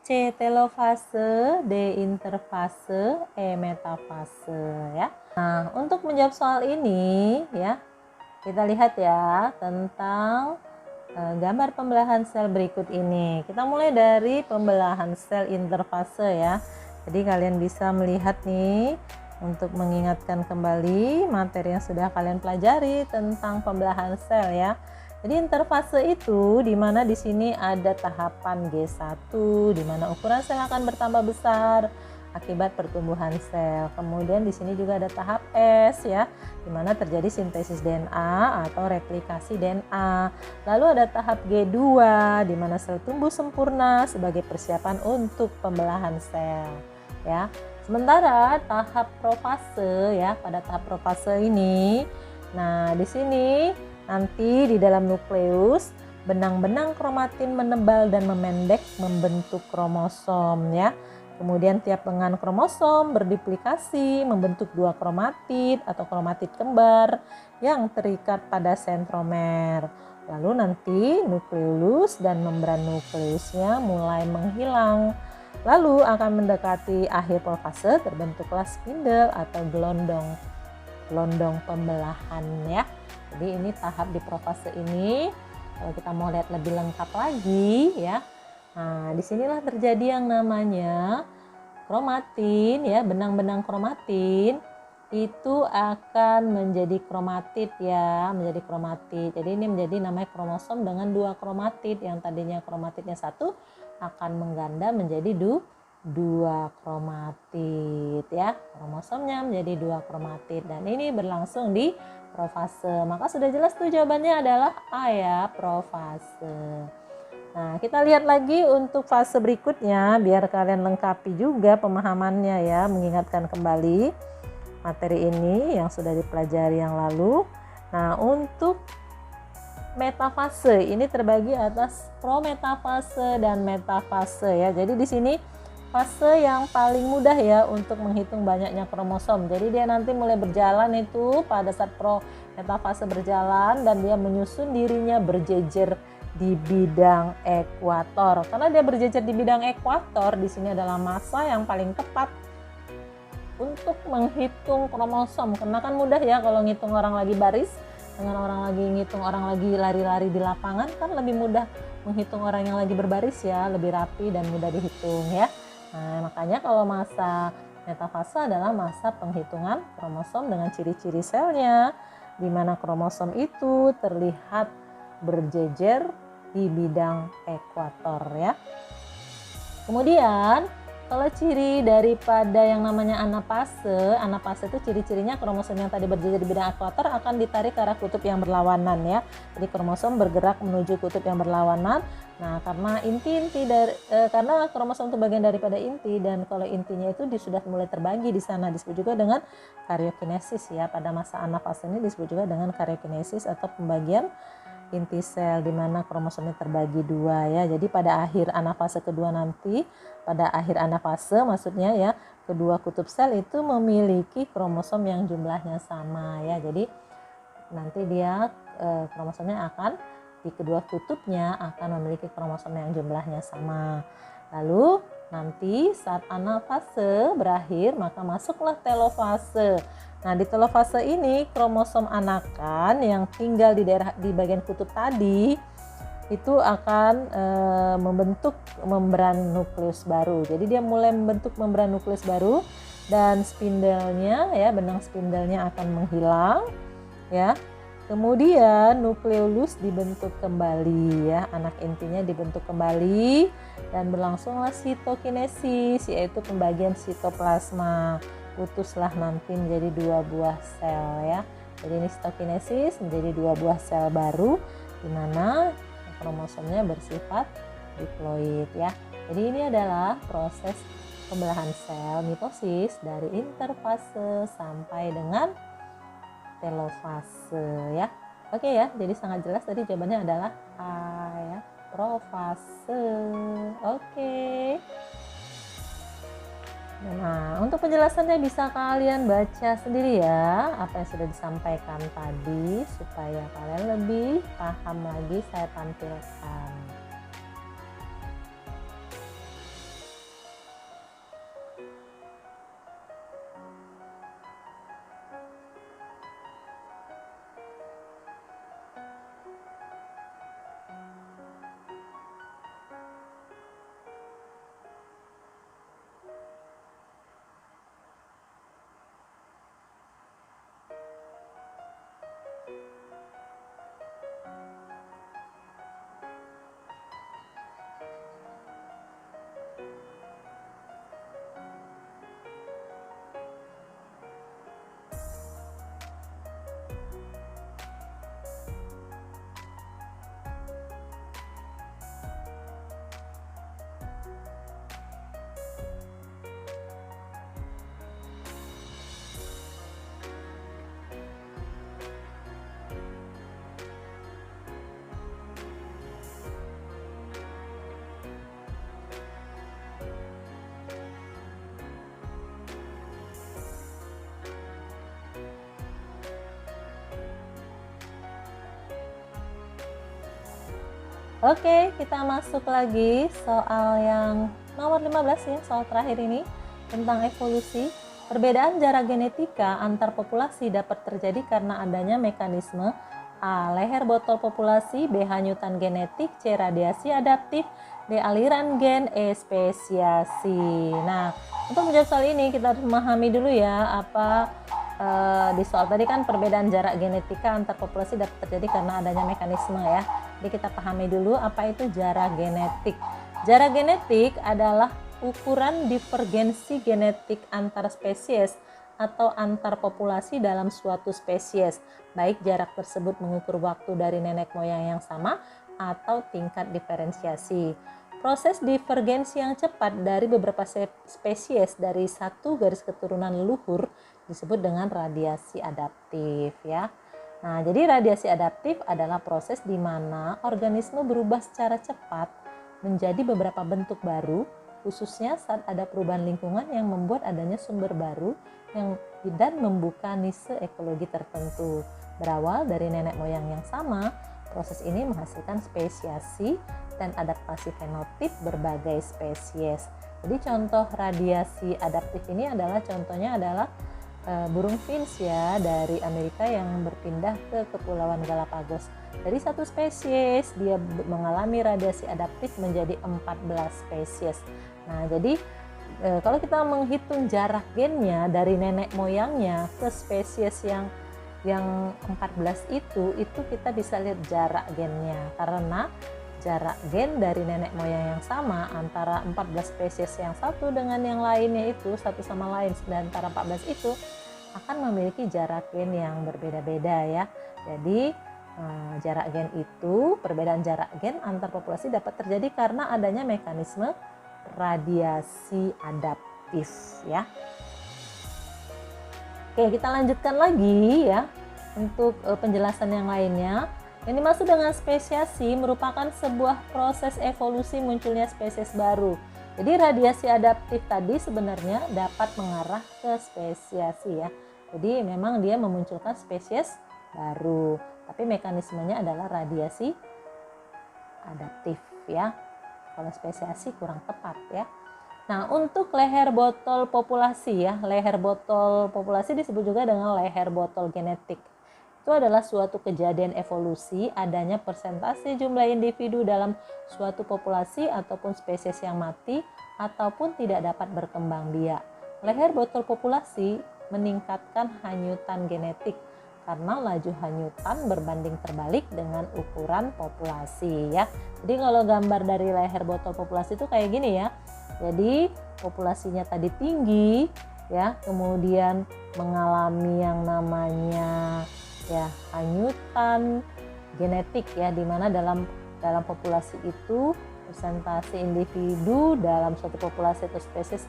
C. Telofase, D. Interfase, E. Metafase ya. Nah, untuk menjawab soal ini ya, kita lihat ya tentang gambar pembelahan sel berikut ini. Kita mulai dari pembelahan sel interfase ya. Jadi kalian bisa melihat nih untuk mengingatkan kembali materi yang sudah kalian pelajari tentang pembelahan sel ya. Jadi interfase itu di mana di sini ada tahapan G1 di mana ukuran sel akan bertambah besar akibat pertumbuhan sel. Kemudian di sini juga ada tahap S ya, di mana terjadi sintesis DNA atau replikasi DNA. Lalu ada tahap G2 di mana sel tumbuh sempurna sebagai persiapan untuk pembelahan sel ya. Sementara tahap profase ya, pada tahap profase ini, nah di sini nanti di dalam nukleus benang-benang kromatin menebal dan memendek membentuk kromosom ya. Kemudian tiap lengan kromosom berduplikasi membentuk dua kromatid atau kromatid kembar yang terikat pada sentromer. Lalu nanti nukleus dan membran nukleusnya mulai menghilang. Lalu akan mendekati akhir profase, terbentuklah spindle atau gelondong pembelahan ya. Jadi ini tahap di profase ini. Kalau kita mau lihat lebih lengkap lagi ya. Nah, disinilah terjadi yang namanya kromatin ya, benang-benang kromatin itu akan menjadi kromatid ya, menjadi kromatid. Jadi ini menjadi namanya kromosom dengan dua kromatid. Yang tadinya kromatidnya satu akan mengganda menjadi dua kromatid ya. Kromosomnya menjadi dua kromatid dan ini berlangsung di profase. Maka sudah jelas tuh jawabannya adalah A ya, profase. Nah, kita lihat lagi untuk fase berikutnya biar kalian lengkapi juga pemahamannya ya, mengingatkan kembali materi ini yang sudah dipelajari yang lalu. Nah, untuk metafase ini terbagi atas prometafase dan metafase ya. Jadi di sini fase yang paling mudah ya untuk menghitung banyaknya kromosom. Jadi dia nanti mulai berjalan itu pada saat prometafase berjalan dan dia menyusun dirinya berjejer di bidang ekuator. Karena dia berjejer di bidang ekuator, di sini adalah masa yang paling tepat untuk menghitung kromosom. Karena kan mudah ya kalau ngitung orang lagi baris dengan orang lagi ngitung orang lagi lari-lari di lapangan, kan lebih mudah menghitung orang yang lagi berbaris ya, lebih rapi dan mudah dihitung ya. Nah, makanya kalau masa metafase adalah masa penghitungan kromosom dengan ciri-ciri selnya, di mana kromosom itu terlihat berjejer di bidang ekuator ya. Kemudian kalau ciri daripada yang namanya anapase itu ciri-cirinya kromosom yang tadi berjejer di bidang ekuator akan ditarik ke arah kutub yang berlawanan ya. Jadi kromosom bergerak menuju kutub yang berlawanan. Nah, karena karena kromosom itu bagian daripada inti, dan kalau intinya itu sudah mulai terbagi di sana, disebut juga dengan karyokinesis ya. Pada masa anafase ini disebut juga dengan karyokinesis atau pembagian inti sel, di mana kromosomnya terbagi dua ya. Jadi pada akhir anafase kedua nanti, pada akhir anafase maksudnya ya, kedua kutub sel itu memiliki kromosom yang jumlahnya sama ya. Jadi nanti dia kromosomnya akan di kedua kutubnya akan memiliki kromosom yang jumlahnya sama. Lalu nanti saat anafase berakhir maka masuklah telofase. Nah, di telofase ini kromosom anakan yang tinggal di bagian kutub tadi itu akan membentuk membran nukleus baru. Jadi dia mulai membentuk membran nukleus baru dan spindelnya ya, benang spindelnya akan menghilang ya. Kemudian nukleolus dibentuk kembali ya, anak intinya dibentuk kembali dan berlangsunglah sitokinesis, yaitu pembagian sitoplasma. Putuslah nanti menjadi dua buah sel ya. Jadi ini sitokinesis menjadi dua buah sel baru di mana kromosomnya bersifat diploid ya. Jadi ini adalah proses pembelahan sel mitosis dari interfase sampai dengan telofase ya. Oke ya, jadi sangat jelas tadi jawabannya adalah A ya, profase. Oke. Nah, untuk penjelasannya bisa kalian baca sendiri ya apa yang sudah disampaikan tadi supaya kalian lebih paham lagi saya tampilkan. Oke, kita masuk lagi soal yang nomor 15 ya, soal terakhir ini tentang evolusi. Perbedaan jarak genetika antar populasi dapat terjadi karena adanya mekanisme A. Leher botol populasi, B. Hanyutan genetik, C. Radiasi adaptif, D. Aliran gen, E. Spesiasi. Nah, untuk menjawab soal ini kita harus memahami dulu ya apa di soal tadi kan perbedaan jarak genetika antar populasi dapat terjadi karena adanya mekanisme ya. Jadi kita pahami dulu apa itu jarak genetik. Jarak genetik adalah ukuran divergensi genetik antar spesies atau antar populasi dalam suatu spesies. Baik jarak tersebut mengukur waktu dari nenek moyang yang sama atau tingkat diferensiasi. Proses divergensi yang cepat dari beberapa spesies dari satu garis keturunan leluhur disebut dengan radiasi adaptif ya. Nah, jadi radiasi adaptif adalah proses di mana organisme berubah secara cepat menjadi beberapa bentuk baru, khususnya saat ada perubahan lingkungan yang membuat adanya sumber baru dan membuka niche ekologi tertentu. Berawal dari nenek moyang yang sama, proses ini menghasilkan spesiasi dan adaptasi fenotip berbagai spesies. Jadi contoh radiasi adaptif ini adalah contohnya adalah burung finch ya dari Amerika yang berpindah ke Kepulauan Galapagos. Dari satu spesies dia mengalami radiasi adaptif menjadi 14 spesies. Nah, jadi kalau kita menghitung jarak gennya dari nenek moyangnya ke spesies yang 14 itu kita bisa lihat jarak gennya, karena jarak gen dari nenek moyang yang sama antara 14 spesies yang satu dengan yang lainnya itu satu sama lain dan antara 14 itu akan memiliki jarak gen yang berbeda-beda ya. Jadi jarak gen itu, perbedaan jarak gen antar populasi dapat terjadi karena adanya mekanisme radiasi adaptif ya. Oke, kita lanjutkan lagi ya untuk penjelasan yang lainnya. Yang dimaksud dengan spesiasi merupakan sebuah proses evolusi munculnya spesies baru. Jadi radiasi adaptif tadi sebenarnya dapat mengarah ke spesiasi ya. Jadi memang dia memunculkan spesies baru, tapi mekanismenya adalah radiasi adaptif ya. Kalau spesiasi kurang tepat ya. Nah, untuk leher botol populasi ya, leher botol populasi disebut juga dengan leher botol genetik. Itu adalah suatu kejadian evolusi adanya persentase jumlah individu dalam suatu populasi ataupun spesies yang mati ataupun tidak dapat berkembang biak. Leher botol populasi meningkatkan hanyutan genetik karena laju hanyutan berbanding terbalik dengan ukuran populasi ya. Jadi kalau gambar dari leher botol populasi itu kayak gini ya. Jadi populasinya tadi tinggi ya, kemudian mengalami yang namanya ya hanyutan genetik ya, di mana dalam populasi itu persentase individu dalam suatu populasi atau spesies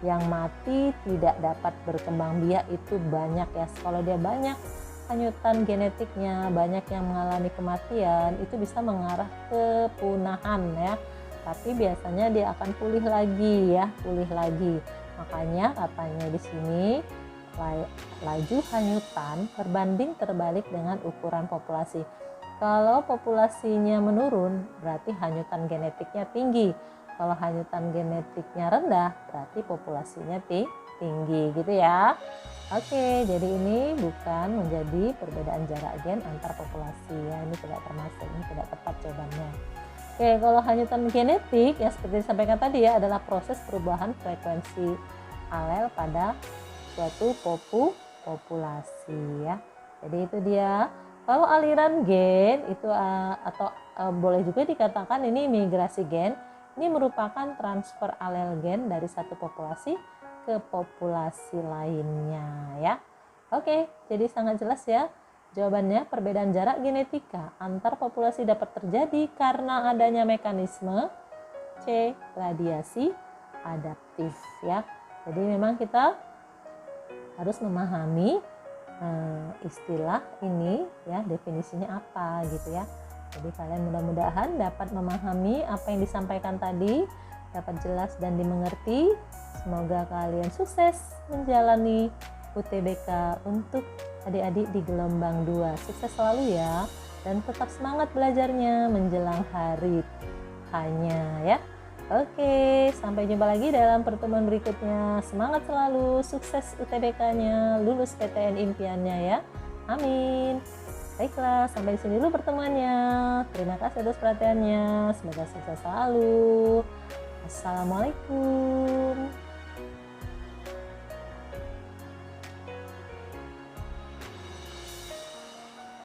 yang mati tidak dapat berkembang biak itu banyak ya. Kalau dia banyak hanyutan genetiknya, banyak yang mengalami kematian, itu bisa mengarah ke kepunahan ya. Tapi biasanya dia akan pulih lagi ya, pulih lagi. Makanya katanya di sini laju hanyutan berbanding terbalik dengan ukuran populasi. Kalau populasinya menurun, berarti hanyutan genetiknya tinggi. Kalau hanyutan genetiknya rendah, berarti populasinya tinggi gitu ya. Oke, jadi ini bukan menjadi perbedaan jarak gen antar populasi ya. Ini tidak termasuk, ini tidak tepat jawabannya. Oke, kalau hanyutan genetik ya seperti disampaikan tadi ya adalah proses perubahan frekuensi alel pada suatu populasi ya. Jadi itu dia. Kalau aliran gen itu atau boleh juga dikatakan ini migrasi gen, ini merupakan transfer alel gen dari satu populasi ke populasi lainnya ya. Oke, jadi sangat jelas ya. Jawabannya perbedaan jarak genetika antar populasi dapat terjadi karena adanya mekanisme C. Radiasi adaptif ya. Jadi memang kita harus memahami istilah ini ya, definisinya apa gitu ya. Jadi kalian mudah-mudahan dapat memahami apa yang disampaikan tadi, dapat jelas dan dimengerti. Semoga kalian sukses menjalani UTBK untuk adik-adik di gelombang 2. Sukses selalu ya. dan tetap semangat belajarnya menjelang hari hanya ya. Oke, sampai jumpa lagi dalam pertemuan berikutnya. Semangat selalu, sukses UTBK-nya, lulus PTN impiannya ya. Amin. Baiklah, sampai sini dulu pertemuannya. Terima kasih atas perhatiannya. Semoga sukses selalu. Assalamualaikum.